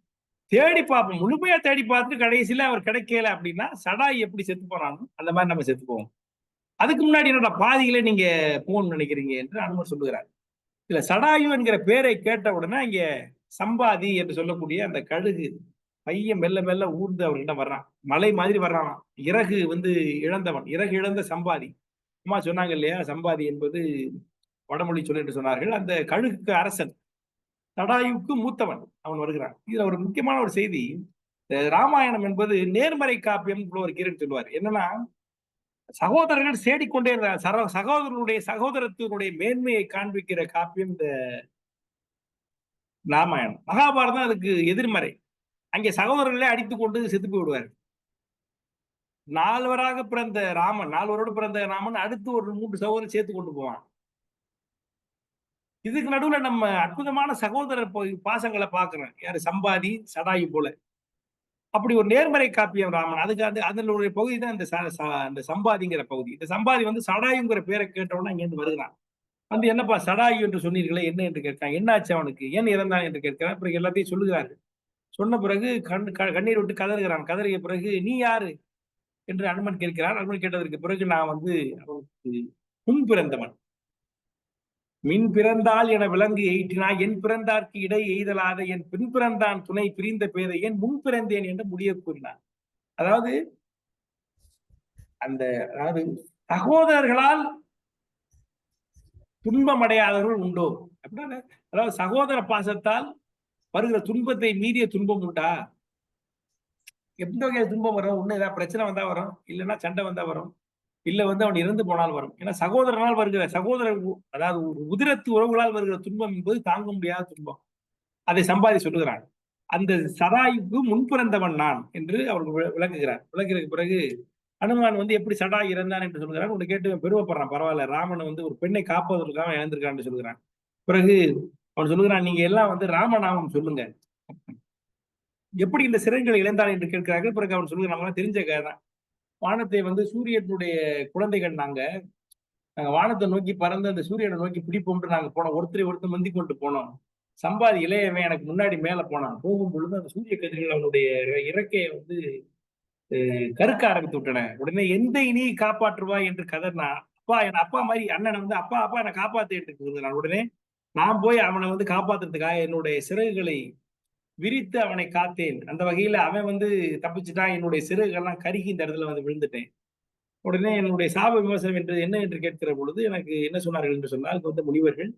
தேடி பார்ப்போம், முழுமையா தேடி பார்த்துட்டு கடைசியில அவர் கிடைக்கல அப்படின்னா சடாய் எப்படி செத்து போறானோ அந்த மாதிரி நம்ம செத்து போவோம். அதுக்கு முன்னாடி என்னோட பாதியில நீங்க போகணும்னு நினைக்கிறீங்க என்று அனுமர் சொல்லுகிறார். இல்ல, சடாயு என்கிற பேரை கேட்ட உடனே இங்க சம்பாதி என்று சொல்லக்கூடிய அந்த கழுகு பையன் மெல்ல மெல்ல ஊர்ந்து அவர்கிட்ட வர்றான். மலை மாதிரி வர்றான். இறகு இழந்தவன், இறகு இழந்த சம்பாதி. அம்மா சொன்னாங்க இல்லையா, சம்பாதி என்பது வடமொழி சொல் என்று சொன்னார்கள். அந்த கழுகுக்கு அரசன், சடாயுக்கு மூத்தவன் அவன் வருகிறான். இதுல ஒரு முக்கியமான ஒரு செய்தி, ராமாயணம் என்பது நேர்மறை காப்பியம் ஒரு கீரன் சொல்லுவார். என்னன்னா, சகோதரர்கள் தேடிக்கொண்டே இருந்தார். சகோதரனுடைய சகோதரத்தினுடைய மேன்மையை காண்பிக்கிற காப்பியம் இந்த ராமாயணம். மகாபாரதம் அதுக்கு எதிர்மறை. அங்கே சகோதரர்களே அடித்துக் கொண்டு செத்து போய் விடுவார். நால்வரோடு பிறந்த ராமன் அடுத்து ஒரு 3 சகோதரர் சேர்த்து கொண்டு போவான். இதுக்கு நடுவுல நம்ம அற்புதமான சகோதரர் பாசங்களை பார்க்கிறோம். யாரு? சம்பாதி, சடாயு போல. அப்படி ஒரு நேர்மறை காப்பியம் ராமன். அதுக்கு அதனுடைய பகுதி தான் இந்த சம்பாதிங்கிற பகுதி. இந்த சம்பாதி சடாயுங்கிற பேரை கேட்டவுடனே இங்க இருந்து வருகிறான். என்னப்பா சடாயு என்று சொன்னீர்களே, என்ன என்று கேட்கிறான். என்னாச்சு அவனுக்கு, ஏன் இறந்தான் என்று கேட்கிறான். பிறகு எல்லாத்தையும் சொல்லுகிறார்கள். சொன்ன பிறகு கண்ணீர் விட்டு கதறுகிறான். கதறிய பிறகு நீ யாரு என்று அனுமன் கேட்கிறான். அனுமன் கேட்டதற்கு பிறகு நான் அவனுக்கு முன் பிறந்தவன், மின் பிறந்தால் என விலங்கு எயிற்றினா என் பிறந்தார்க்கு இடை எய்தலாத என் பின் பிறந்தான் துணை பிரிந்த பேரை ஏன் முன் பிறந்தேன் என்று முடிய கூறினான். அதாவது சகோதரர்களால் துன்பம் அடையாதவர்கள் உண்டோ அப்படின்னா, அதாவது சகோதர பாசத்தால் வருகிற துன்பத்தை மீறிய துன்பம் உண்டா? எந்த வகையான துன்பம் வரும்? ஒண்ணு ஏதாவது பிரச்சனை வந்தா வரும், இல்லைன்னா சண்டை வந்தா வரும், இல்ல அவன் இறந்து போனால் வரும். ஏன்னா சகோதரனால் வருகிற அதாவது உதிரத்து உறவுகளால் வருகிற துன்பம் என்பது தாங்க முடியாத துன்பம். அதை சம்பாதி சொல்லுகிறான். அந்த சடாயுக்கு முன்பிறந்தவன் நான் என்று அவர்கள் விளக்குகிறார். விளக்கிறதுக்கு பிறகு அனுமான் எப்படி சடாய் இறந்தான் என்று சொல்கிறான். உன்னை கேட்டு பெருமைப்படுறான். பரவாயில்ல, ராமன் ஒரு பெண்ணை காப்பதற்காக இழந்திருக்கான்னு சொல்லுகிறான். பிறகு அவன் சொல்லுகிறான், நீங்க எல்லாம் ராமநாமம் சொல்லுங்க, எப்படி இந்த சிறைகளை இழந்தான் என்று கேட்கிறார்கள். பிறகு அவன் சொல்லுகிறான், நம்ம தெரிஞ்ச கதை தான். வானத்தை சூரியனுடைய குழந்தைகள் நாங்க வானத்தை நோக்கி பறந்து அந்த சூரியனை நோக்கி பிடிப்போம்ட்டு நாங்க போனோம். ஒருத்தர் முந்தி கொண்டு போனோம். சம்பாதி இளையவன் எனக்கு முன்னாடி மேல போனான். போகும் பொழுது அந்த சூரிய கதிர்கள் அவனுடைய இறக்கையை கருக்க ஆரம்பித்து விட்டன. உடனே எந்த இனி காப்பாற்றுவாய் என்று கதறினா. என் அப்பா மாதிரி அண்ணனை அப்பா என்னை காப்பாத்திட்டு நான் உடனே நான் போய் அவனை காப்பாத்துறதுக்காக என்னுடைய சிறகுகளை விரித்து அவனை காத்தேன். அந்த வகையில அவன் தப்பிச்சுட்டான். என்னுடைய சிறகுகள்லாம் கருகி இந்த இடத்துல விழுந்துட்டேன். உடனே என்னுடைய சாப விமர்சனம் என்று என்ன என்று கேட்கிற பொழுது எனக்கு என்ன சொன்னார்கள் என்று சொன்னால், முனிவர்கள்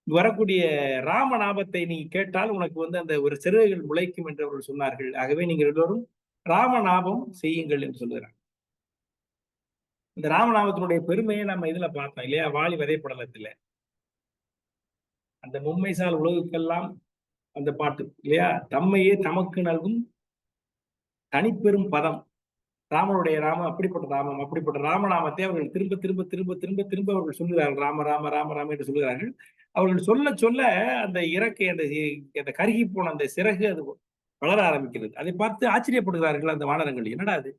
வரக்கூடிய ராமநாமத்தை நீ கேட்டால் உனக்கு அந்த ஒரு சிறகுகள் முளைக்கும் என்று அவர்கள் சொன்னார்கள். ஆகவே நீங்கள் எல்லோரும் ராமநாமம் செய்யுங்கள் என்று சொல்லுகிறார். இந்த ராமநாமத்தினுடைய பெருமையை நம்ம இதுல பார்த்தோம் இல்லையா, வாலி வதைப்படலத்துல. அந்த மும்மைசால் உலகுக்கெல்லாம் அந்த பாட்டு இல்லையா, தம்மையே தமக்கு நல்கும் தனிப்பெரும் பதம் ராமனுடைய ராமம். அப்படிப்பட்ட ராமநாமத்தை அவர்கள் திரும்ப திரும்ப திரும்ப திரும்ப திரும்ப அவர்கள் சொல்லுகிறார்கள். ராம ராம ராம ராம என்று சொல்லுகிறார்கள். அவர்கள் சொல்ல சொல்ல அந்த இறக்கை அந்த கருகி போன அந்த சிறகு அது வளர ஆரம்பிக்கிறது. அதை பார்த்து ஆச்சரியப்படுகிறார்கள் அந்த வானரங்கள். என்னடா அது,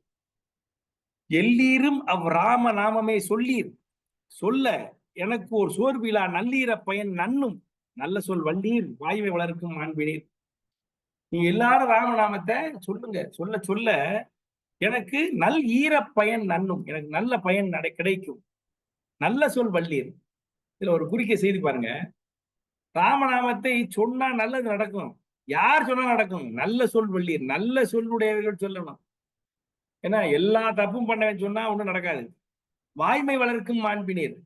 எல்லீரும் ராம நாமமே சொல்லீர் சொல்ல எனக்கு ஒரு சோர்விலா நல்லீர பயன் நன்னும் நல்ல சொல் வள்ளீர் வாயுவை வளர்க்கும் மாண்பினீர். நீங்க எல்லாரும் ராமநாமத்தை சொல்லுங்க, சொல்ல சொல்ல எனக்கு நல் ஈர பயன் நன்னும், எனக்கு நல்ல பயன் கிடைக்கும். நல்ல சொல் வள்ளீர். இதுல ஒரு குறிக்க செய்தி பாருங்க. ராமநாமத்தை சொன்னா நல்லது நடக்கும். யார் சொன்னா நடக்கும்? நல்ல சொல் வள்ளீர், நல்ல சொல்லுடையவர்கள் சொல்லணும். ஏன்னா எல்லா தப்பும் பண்ணவன் சொன்னா ஒண்ணும் நடக்காது. வாய்மை வளர்க்கும் மாண்பினீர்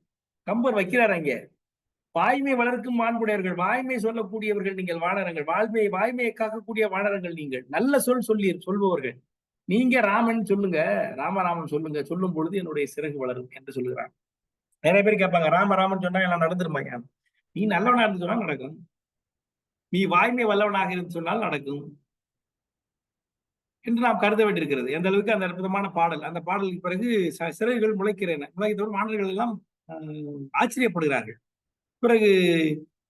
கம்பர் வைக்கிறார் அங்க. வாய்மை வளர்க்கும் மாண்புடையவர்கள், வாய்மை சொல்லக்கூடியவர்கள் நீங்கள் வானரங்கள், வாய்மையை காக்கக்கூடிய வானரங்கள் நீங்கள். நல்ல சொல்பவர்கள் நீங்க. ராமன் சொல்லுங்க, ராமராமன் சொல்லுங்க. சொல்லும் பொழுது என்னுடைய சிறகு வளரும் என்று சொல்லுகிறான். நிறைய பேர் கேட்பாங்க, ராமன் சொன்னா எல்லாம் நடந்துருமாங்க. நீ நல்லவனா இருந்து சொன்னால் நடக்கும், நீ வாய்மை வல்லவனாக இருந்து சொன்னால் நடக்கும் என்று நாம் கருத வேண்டியிருக்கிறது. எந்த அளவுக்கு அந்த அற்புதமான பாடல். அந்த பாடலுக்கு பிறகு சிறகுகள் முளைக்கிறேன். முளைத்தோடு மாணவர்கள் எல்லாம் ஆச்சரியப்படுகிறார்கள். பிறகு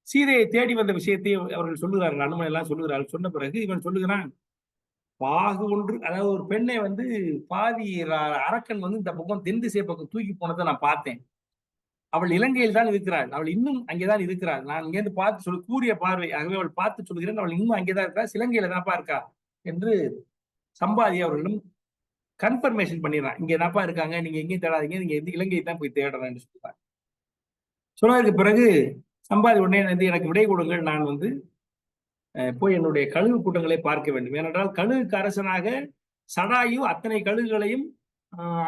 சீதையை தேடி வந்த விஷயத்தை அவர்கள் சொல்லுகிறார்கள், அனுமன் எல்லாம் சொல்லுகிறார்கள். சொன்ன பிறகு இவன் சொல்லுகிறான், பாகு ஒன்று, அதாவது ஒரு பெண்ணை வந்து பாதி அரக்கன் வந்து இந்த பக்கம் தென் திசை பக்கம் தூக்கி போனதை நான் பார்த்தேன். அவள் இலங்கையில் தான் இருக்கிறாள், அவள் இன்னும் அங்கேதான் இருக்கிறாள். நான் இங்கேருந்து பார்த்து சொல்லு, கூறிய பார்வை, ஆகவே அவள் பார்த்து சொல்கிறேன், அவள் இன்னும் அங்கேதான் இருக்கா, இலங்கையில தான்ப்பா இருக்கா என்று சம்பாதி அவர்களிடம் கன்ஃபர்மேஷன் பண்ணிடுறான். இங்க தான்ப்பா இருக்காங்க, நீங்க எங்கேயும் தேடாதீங்க, நீங்க இலங்கையை தான் போய் தேடுறேன்னு சொல்றாங்க. சொன்னதுக்கு பிறகு சம்பாதி உடனே வந்து எனக்கு விடை கொடுங்கள், நான் வந்து போய் என்னுடைய கழுகு கூட்டங்களை பார்க்க வேண்டும். ஏனென்றால் கழுகுக்கு அரசனாக சடாயு அத்தனை கழுகுகளையும்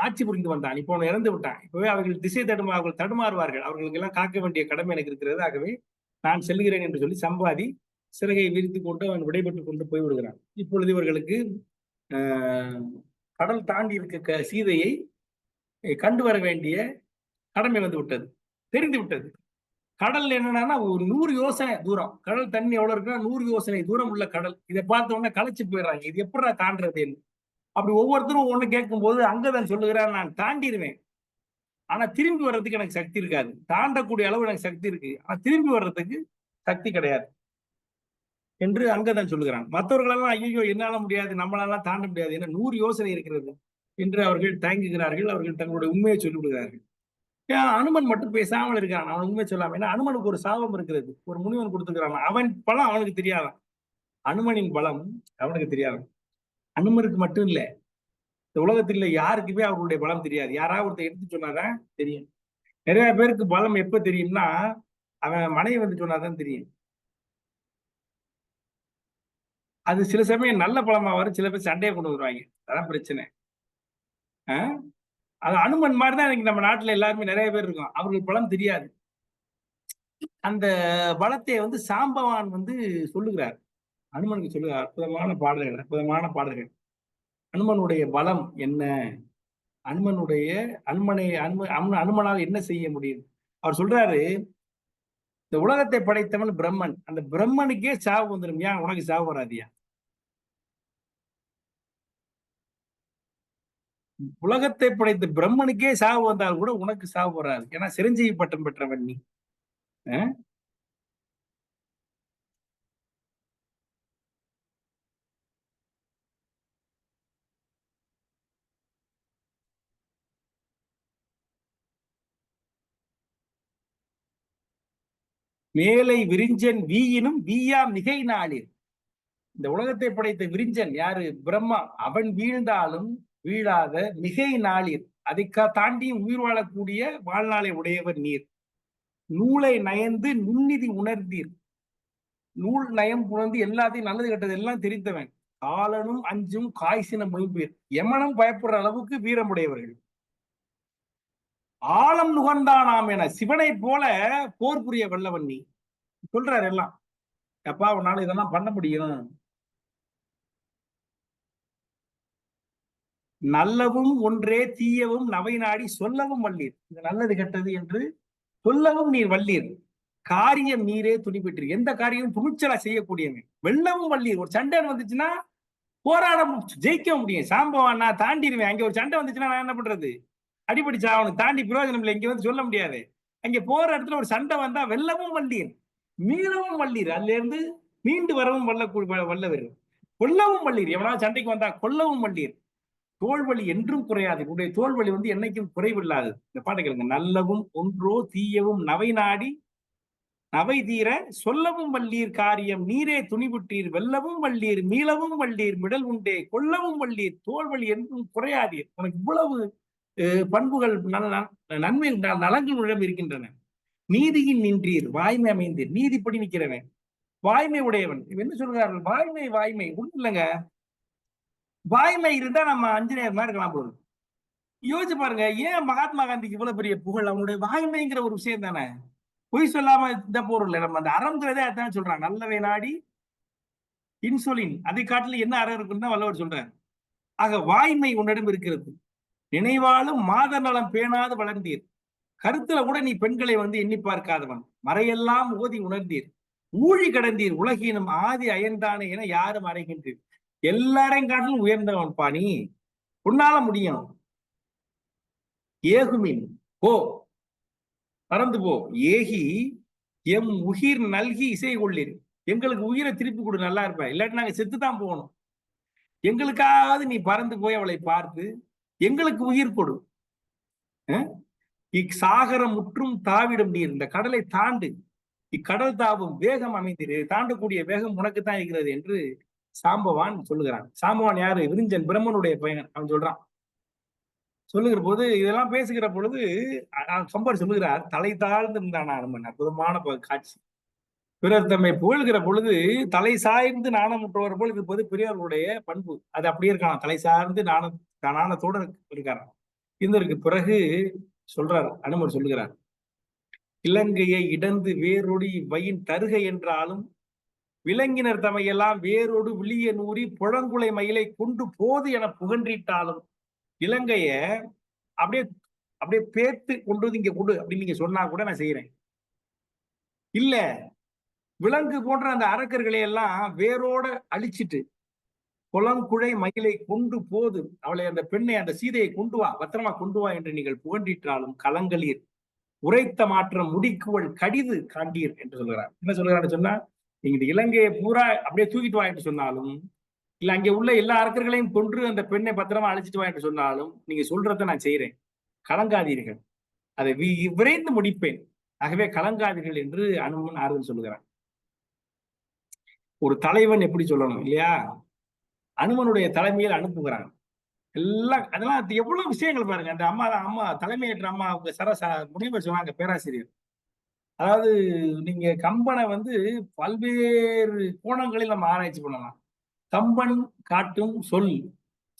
ஆட்சி புரிந்து வந்தான். இப்போ அவன் இறந்து விட்டான். இப்பவே அவர்கள் திசை அவர்கள் தடுமாறுவார்கள். அவர்களுக்கு எல்லாம் காக்க வேண்டிய கடமை எனக்கு இருக்கிறது. ஆகவே நான் செல்கிறேன் என்று சொல்லி சம்பாதி சிறகை விரித்து கொண்டு அவன் விடைபெற்றுக் கொண்டு போய் விடுகிறான். இப்பொழுது இவர்களுக்கு கடல் தாண்டி இருக்க சீதையை கண்டு வர வேண்டிய கடமை வந்து விட்டது, தெரிந்து விட்டது. கடல் என்னன்னா ஒரு 100 யோசனை தூரம், கடல் தண்ணி எவ்வளவு இருக்குன்னா 100 யோசனை தூரம் உள்ள கடல். இதை பார்த்த உடனே களைச்சு போயிடுறாங்க, இது எப்படா தாண்டது? அப்படி ஒவ்வொருத்தரும் ஒண்ணு கேட்கும் போது அங்கதான் சொல்லுகிறான், நான் தாண்டிடுவேன், ஆனா திரும்பி வர்றதுக்கு எனக்கு சக்தி இருக்காது. தாண்டக்கூடிய அளவு எனக்கு சக்தி இருக்கு, ஆனா திரும்பி வர்றதுக்கு சக்தி கிடையாது என்று அங்கதான் சொல்லுகிறான். மற்றவர்களெல்லாம் ஐயோ என்னால முடியாது, நம்மளாலாம் தாண்ட முடியாது, ஏன்னா 100 யோசனை இருக்கிறது என்று அவர்கள் தயங்குகிறார்கள். அவர்கள் தங்களுடைய உண்மையை சொல்லிவிடுகிறார்கள். அனுமன் மட்டும் பேசாமல் இருக்கான், அவன் உண்மை சொல்லாம. ஏன்னா அனுமனுக்கு ஒரு சாபம் இருக்கிறது, ஒரு முனிவன் கொடுத்துக்கிறான். அவன் பலம் அவனுக்கு தெரியாதான், அனுமனின் பலம் அவனுக்கு தெரியாது. அனுமனுக்கு மட்டும் இல்ல, இந்த உலகத்தில் யாருக்குமே அவர்களுடைய பலம் தெரியாது. யாராவது ஒருத்தர் எடுத்து சொன்னாதான் தெரியும். நிறைய பேருக்கு பலம் எப்ப தெரியும்னா அவன் மனைவி வந்து சொன்னாதான் தெரியும். அது சில சமயம் நல்ல பலமா வரும், சில பேர் சண்டையை கொண்டு வருவாங்க, அதான் பிரச்சனை. அது அனுமன் மாதிரிதான் இன்னைக்கு நம்ம நாட்டுல எல்லாருமே நிறைய பேர் இருக்கும், அவர்களுக்கு பலம் தெரியாது. அந்த பலத்தை வந்து சாம்பவான் வந்து சொல்லுகிறார், அனுமனுக்கு சொல்லுகிறார். அற்புதமான பாடல்கள், அற்புதமான பாடல்கள். அனுமனுடைய பலம் என்ன, அனுமனால் என்ன செய்ய முடியும்? அவர் சொல்றாரு, இந்த உலகத்தை படைத்தவன் பிரம்மன், அந்த பிரம்மனுக்கே சாவு வந்துடும், ஏன் உனக்கு சாவு வராதியா? உலகத்தை படைத்த பிரம்மனுக்கே சாவு வந்தால் கூட உனக்கு சாவு வராது, ஏன்னா சிரஞ்சீவி பட்டம் பெற்றவன் நீ. மேலை விரிஞ்சன் வீயினும் வீயா மிகை நாளில். இந்த உலகத்தை படைத்த விரிஞ்சன் யாரு? பிரம்மா. அவன் வீழ்ந்தாலும் வீழாத மிகை நாளில், அதை தாண்டி உயிர் வாழக்கூடிய வாழ்நாளை உடையவர் நீர். நூலை நயந்து நுண்ணிதி உணர்ந்தீர். நூல் நயம் புணர்ந்து எல்லாத்தையும் நல்லது கெட்டது எல்லாம் தெரிந்தவன். காலனும் அஞ்சும் காய்ச்சின மொழிபீர். யமனும் பயப்படுற அளவுக்கு வீரமுடையவர்கள். ஆழம் நுகர்ந்தானாம் என சிவனை போல போர் புரிய வல்லவன் நீ. சொல்றாரு எல்லாம். அப்பா உன்னால இதெல்லாம் பண்ண முடியும். நல்லவும் ஒன்றே தீயவும் நவை நாடி சொல்லவும் வல்லீர். இது நல்லது கெட்டது என்று சொல்லவும் நீர் வல்லீர். காரியம் நீரே துணி பெற்று, எந்த காரியம் துணிச்சலா செய்யக்கூடியவன். வெல்லவும் வல்லீர். ஒரு சண்டை வந்துச்சுன்னா போராட ஜெயிக்க முடியும். சாம்பவன் நான் தாண்டிடுவேன், அங்க ஒரு சண்டை வந்துச்சுன்னா நான் என்ன பண்றது? அடிப்படிச்சா அவனுக்கு தாண்டி பிரயோஜனம் இல்லை, இங்க வந்து சொல்ல முடியாது. அங்க போற இடத்துல ஒரு சண்டை வந்தா வெல்லவும் வல்லீர், மீளவும் வல்லீர், அதுல இருந்து மீண்டு வரவும் வல்லவர். கொல்லவும் வல்லீர், எவனாவது சண்டைக்கு வந்தா கொல்லவும் வல்லீர். தோல்வழி என்றும் குறையாது, உடைய தோல்வழி வந்து என்னைக்கும் குறைவில்லாது. இந்த பாட்டை கேளுங்க. நல்லவும் ஒன்றோ தீயவும் நவை நாடி நவை தீர சொல்லவும் வல்லீர், காரியம் நீரே துணிவிட்டீர், வெல்லவும் வல்லீர், மீளவும் வல்லீர், மிடல் உண்டே கொல்லவும் வல்லீர், தோல்வழி என்றும் குறையாதீர். உனக்கு இவ்வளவு பண்புகள், நன்மை நலன்கள் இருக்கின்றன. நீதியின் நின்றீர், வாய்மை அமைந்தீர். நீதிப்படி நிற்கிறவன், வாய்மை உடையவன். என்ன சொல்கிறார்கள்? வாய்மை வாய்மை ஒண்ணு இல்லைங்க. வாய்மை இருந்தா நம்ம அஞ்சனேயர் மாதிரி இருக்கலாம் போது. யோசிச்சு பாருங்க, ஏன் மகாத்மா காந்திக்கு இவ்வளவு பெரிய புகழ்? அவனுடைய வாய்மைங்கிற ஒரு விஷயம் தானே. பொய் சொல்லாம இந்த போறோம் இல்லை, நம்ம அந்த அறம்ங்கிறதே அதான் சொல்றான். நல்லவை நாடி இன்சுலின், அதை காட்டில என்ன அறம் இருக்குன்னு தான் வல்லவர் சொல்றாரு. ஆக வாய்மை உன்னிடம் இருக்கிறது. நினைவாலும் மாத நலம் பேணாது வளர்ந்தீர். கருத்துல கூட நீ பெண்களை வந்து எண்ணி பார்க்காதவன். மறையெல்லாம் ஓதி உணர்ந்தீர். ஊழி கடந்தீர், உலகினும் ஆதி அயன்தானே என யாரும் அறைகின்றீர். எல்லாரையும் காட்டிலும் உயர்ந்தவன் பாணி, உன்னால முடியும். ஏகுமின் போ, பறந்து போ. ஏகி எம் உயிர் நல்கி இசை கொள்ளீர். எங்களுக்கு உயிரை திருப்பி கொடு, நல்லா இருப்பேன். இல்லாட்டி நாங்க செத்துதான் போகணும். எங்களுக்காவது நீ பறந்து போய் அவளை பார்த்து எங்களுக்கு உயிர் கொடு. இச்சாகரம் முற்றும் தாவிடும் நீர், இந்த கடலை தாண்டு, இக்கடல் தாவும் வேகம் அமைந்திரு, தாண்டக்கூடிய வேகம் உனக்கு தான் இருக்கிறது என்று சாம்பவான் சொல்லுகிறான். சாம்பவான் யாரு? விரிஞ்சன், பிரம்மனுடைய பையன். அவன் சொல்றான். சொல்லுகிற போது, இதெல்லாம் பேசுகிற பொழுது கம்பர் சொல்லுகிறார், தலை தாழ்ந்து இருந்தான் அனுமன். அற்புதமான காட்சி. பிறர் தம்மை புகழ்கிற பொழுது தலை சாய்ந்து நாணமுற்றவர் போல் இருப்பது பெரியவர்களுடைய பண்பு. அது அப்படியே இருக்கான், தலை சார்ந்து நாணத்தோடு இருக்காராம். இதற்கு பிறகு சொல்றார், அனுமர் சொல்லுகிறார், இலங்கையை இடந்து வேரொடி வயின் தருகை என்றாலும் விலங்கினர் தமையெல்லாம் வேரோடு விளிய நூறி புழங்குலை மயிலை கொண்டு போது என புகன்றிட்டாலும் இலங்கைய அப்படியே அப்படியே பேத்து கொண்டு வந்து இங்க கொடு அப்படின்னு நீங்க சொன்னா கூட நான் செய்யறேன். இல்ல, விலங்கு போன்ற அந்த அரக்கர்களை எல்லாம் வேரோட அழிச்சிட்டு குளங்குழை மயிலை கொண்டு போது, அவளை, அந்த பெண்ணை, அந்த சீதையை கொண்டு வா, பத்திரமா கொண்டு வா என்று நீங்கள் புகன்றிட்டாலும் கலங்களீர் உரைத்த மாற்றம் முடிக்குவள் கடிது காண்டீர் என்று சொல்கிறார். என்ன சொல்கிறான்னு சொன்னா, நீங்க இந்த இலங்கையை பூரா அப்படியே தூக்கிட்டு வா என்று சொன்னாலும், இல்ல அங்கே உள்ள எல்லா அரக்கர்களையும் கொன்று அந்த பெண்ணை பத்திரமா அழைச்சிட்டு வா என்று சொன்னாலும் நீங்க சொல்றத நான் செய்யறேன், கலங்காதீர்கள், அதை விரைந்து முடிப்பேன், ஆகவே கலங்காதீர்கள் என்று அனுமன் ஆறுதல் சொல்லுகிறார். ஒரு தலைவன் எப்படி சொல்லணும் இல்லையா? அனுமனுடைய தலைமையில் அனுப்புகிறான். எல்லாம் அதெல்லாம் எவ்வளவு விஷயங்கள் பாருங்க. அந்த அம்மா தலைமையேற்ற அம்மா அவங்க முனைவர் சொன்னாங்க, பேராசிரியர். அதாவது நீங்க கம்பனை வந்து பல்வேறு கோணங்களில் நம்ம ஆராய்ச்சி பண்ணலாம். கம்பன் காட்டும்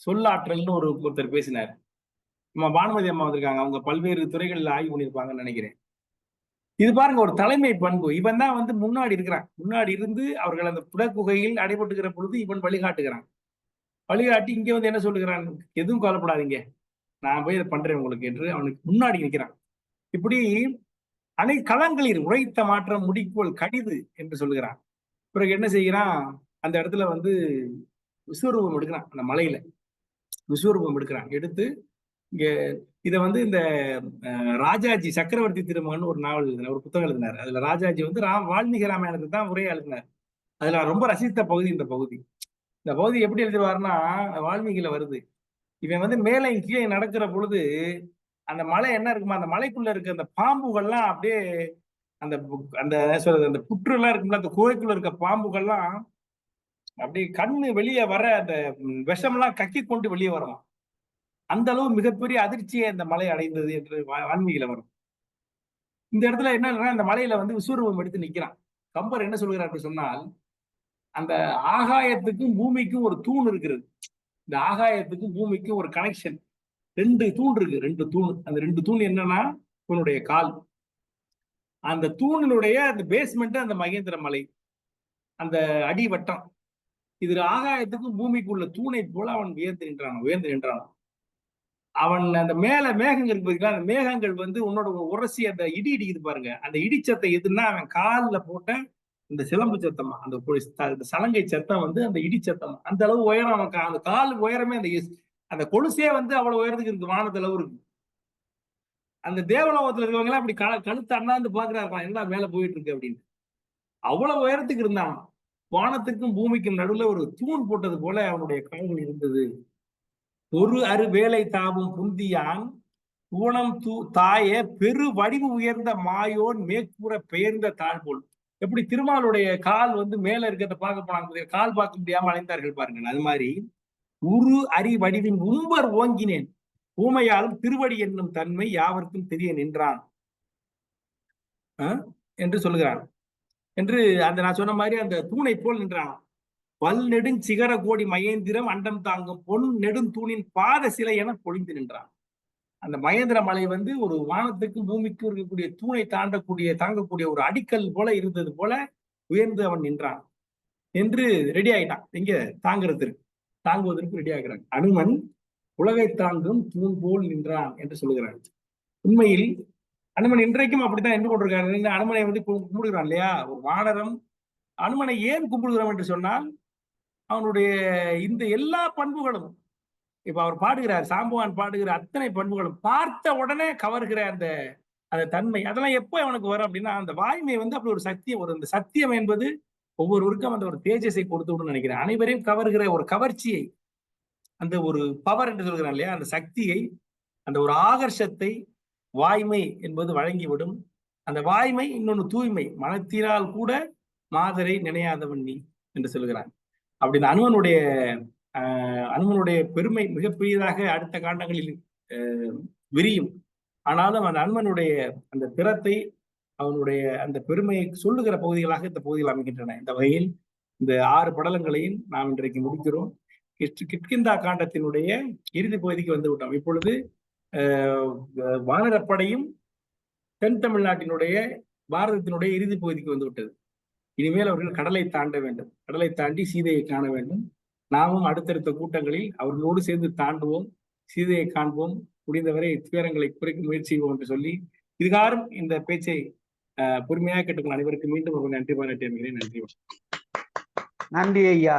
சொல்லாற்றல்னு ஒருத்தர் பேசினார். நம்ம பானுமதி அம்மா வந்திருக்காங்க, அவங்க பல்வேறு துறைகளில் ஆய்வு பண்ணியிருப்பாங்கன்னு நினைக்கிறேன். இது பாருங்க, ஒரு தலைமை பண்பு. இவன் தான் வந்து முன்னாடி இருக்கிறான். முன்னாடி இருந்து அவர்கள் அந்த புடக்குகையில் அடைபட்டுகிற பொழுது இவன் வழிகாட்டுகிறான். வழிகாட்டி இங்க வந்து என்ன சொல்லுகிறான், எதுவும் கவலைப்படாதீங்க, நான் போய் இதை பண்றேன் உங்களுக்கு என்று அவனுக்கு முன்னாடி நிற்கிறான். இப்படி அனைத்து களங்களில் உரைத்த மாற்றம் முடிக்கோள் கடிது என்று சொல்லுகிறான். பிறகு என்ன செய்கிறான், அந்த இடத்துல வந்து விஸ்வரூபம் எடுக்கிறான். அந்த மலையில விஸ்வரூபம் எடுக்கிறான். எடுத்து இங்க இதை வந்து இந்த ராஜாஜி சக்கரவர்த்தி திருமகன் ஒரு நாவல் எழுதினார், ஒரு புத்தகம் எழுதினார். அதுல ராஜாஜி வந்து வால்மீகி ராமாயணத்துக்கு தான் உரையா எழுதினார். அதுல ரொம்ப ரசித்த பகுதி இந்த பகுதி. இந்த பகுதி எப்படி எழுதிடுவாருன்னா, வால்மீகில வருது, இவன் வந்து மேலே கீழே நடக்கிற பொழுது அந்த மலை என்ன இருக்குமா, அந்த மலைக்குள்ள இருக்க அந்த பாம்புகள்லாம் அப்படியே அந்த அந்த சொல்றது அந்த புற்று எல்லாம் இருக்கும்ல, அந்த குகைக்குள்ள இருக்க பாம்புகள்லாம் அப்படி கண்ணு வெளியே வர அந்த விஷமெல்லாம் கக்கி கொண்டு வெளியே வரலாம். அந்த அளவு மிகப்பெரிய அதிர்ச்சியை அந்த மலை அடைந்தது என்று வால்மீகில வரும். இந்த இடத்துல என்ன, அந்த மலையில வந்து விஸ்வரூபம் எடுத்து நிக்கிறான். கம்பர் என்ன சொல்கிறார் சொன்னால், அந்த ஆகாயத்துக்கும் பூமிக்கும் ஒரு தூண் இருக்கிறது. இந்த ஆகாயத்துக்கும் பூமிக்கும் ஒரு கனெக்ஷன். 2 தூண் இருக்கு, 2 தூண். அந்த 2 தூண் என்னன்னா, உன்னுடைய கால். அந்த தூணினுடைய அந்த பேஸ்மெண்ட் அந்த மகேந்திர மலை, அந்த அடிவட்டம். இது ஆகாயத்துக்கும் பூமிக்கு உள்ள தூணை போல அவன் உயர்ந்து நின்றான். அவன் அந்த மேல மேகங்கள் இருக்கு, அந்த மேகங்கள் வந்து உன்னோட உரசி அந்த இடி இடிக்குது பாருங்க, அந்த இடிச்சத்தை எதுன்னா அவன் காலில் போட்ட இந்த சிலம்பு சத்தமா, அந்த சலங்கை சத்தம் வந்து அந்த இடி சத்தம். அந்த அளவு உயரம் அவன் அந்த கால் உயரமே, அந்த கொலுசே வந்து அவ்வளவு உயரத்துக்கு இருக்கு, வானத்தளவு இருக்கு. அந்த தேவலோகத்துல இருக்கவங்க எல்லாம் அப்படி கழுத்து அண்ணாந்து பாக்குறாரு, என்ன மேல போயிட்டு இருக்கு அப்படின்னு. அவ்வளவு உயரத்துக்கு இருந்தான். வானத்துக்கும் பூமிக்கும் நடுவுல ஒரு தூண் போட்டது போல அவனுடைய கால்கள் இருந்தது. ஒரு அரு வேலை தாவும் புந்தியான் ஊனம் தாய பெரு வடிவு உயர்ந்த மாயோன் மேற்கூற பெயர்ந்த தாழ் போல். எப்படி திருமாலுடைய கால் வந்து மேல இருக்கிறத பார்க்க போனாங்க, கால் பார்க்க முடியாம அலைந்தார்கள் பாருங்க. அது மாதிரி உரு அரி வடிவின் உம்பர் ஓங்கினேன் ஊமையாலும் திருவடி என்னும் தன்மை யாவருக்கும் தெரிய நின்றான் என்று சொல்லுகிறான். என்று அந்த நான் சொன்ன மாதிரி அந்த தூணை போல் நின்றான். பல் நெடுஞ் சிகர கோடி மகேந்திரம் அண்டம் தாங்கும் பொன் நெடுந்தூணின் பாத சிலை என பொழிந்து நின்றான். அந்த மகேந்திர மலை வந்து ஒரு வானத்துக்கும் பூமிக்கும் இருக்கக்கூடிய தூணை தாங்கக்கூடிய ஒரு அடிக்கல் போல இருந்தது போல உயர்ந்து அவன் நின்றான் என்று ரெடி ஆயிட்டான். எங்க தாங்குவதற்கு ரெடி ஆகிறான். அனுமன் உலகை தாங்கும் தூண் போல் நின்றான் என்று சொல்லுகிறான். உண்மையில் அனுமன் இன்றைக்கும் அப்படித்தான் நின்று கொண்டிருக்காரு. அனுமனை வந்து கும்பிடுகிறான் இல்லையா? ஒரு வானரம் அனுமனை ஏன் கும்பிடுகிறோம் என்று சொன்னால், அவனுடைய இந்த எல்லா பண்புகளும், இப்ப அவர் பாடுகிறார், சாம்பவான் பாடுகிற அத்தனை பண்புகளும் பார்த்த உடனே கவர்கிற அந்த அந்த தன்மை அதெல்லாம் எப்போ அவனுக்கு வரும் அப்படின்னா, அந்த வாய்மை வந்து அப்படி ஒரு சத்தியம் வரும். இந்த சத்தியம் என்பது ஒவ்வொருவருக்கும் அந்த ஒரு தேஜஸை கொடுத்து விடும்னு நினைக்கிறேன். அனைவரையும் கவர்கிற ஒரு கவர்ச்சியை, அந்த ஒரு பவர் என்று சொல்கிறான் இல்லையா, அந்த சக்தியை, அந்த ஒரு ஆகர்ஷத்தை வாய்மை என்பது வழங்கிவிடும். அந்த வாய்மை இன்னொன்னு தூய்மை, மனத்தினால் கூட மாதரை நினையாதவன் நீ என்று சொல்கிறான். அப்படி இந்த அனுமனுடைய பெருமை மிகப்பெரியதாக அடுத்த காண்டங்களில் விரியும். ஆனாலும் அந்த அனுமனுடைய அந்த திறத்தை, அவனுடைய அந்த பெருமையை சொல்லுகிற பகுதிகளாக இந்த பகுதிகள் அமைகின்றன. இந்த வகையில் இந்த 6 படலங்களையும் நாம் இன்றைக்கு முடிக்கிறோம். கிஷ்கிந்தா காண்டத்தினுடைய இறுதி பகுதிக்கு வந்து விட்டோம். இப்பொழுது வானரப்படையும் தென் தமிழ்நாட்டினுடைய பாரதத்தினுடைய இறுதி பகுதிக்கு வந்து விட்டது. இனிமேல் அவர்கள் கடலை தாண்ட வேண்டும். கடலை தாண்டி சீதையை காண வேண்டும். நாமும் அடுத்தடுத்த கூட்டங்களில் அவர்களோடு சேர்ந்து தாண்டுவோம், சீதையை காண்போம், முடிந்தவரை துயரங்களை குறைக்க முயற்சி செய்வோம் என்று சொல்லி இதுகாரும் இந்த பேச்சை பொறுமையாக கேட்டுக்கொள்ள அனைவருக்கும் மீண்டும் ஒரு நன்றி பாராட்டி நன்றி.
நன்றி ஐயா.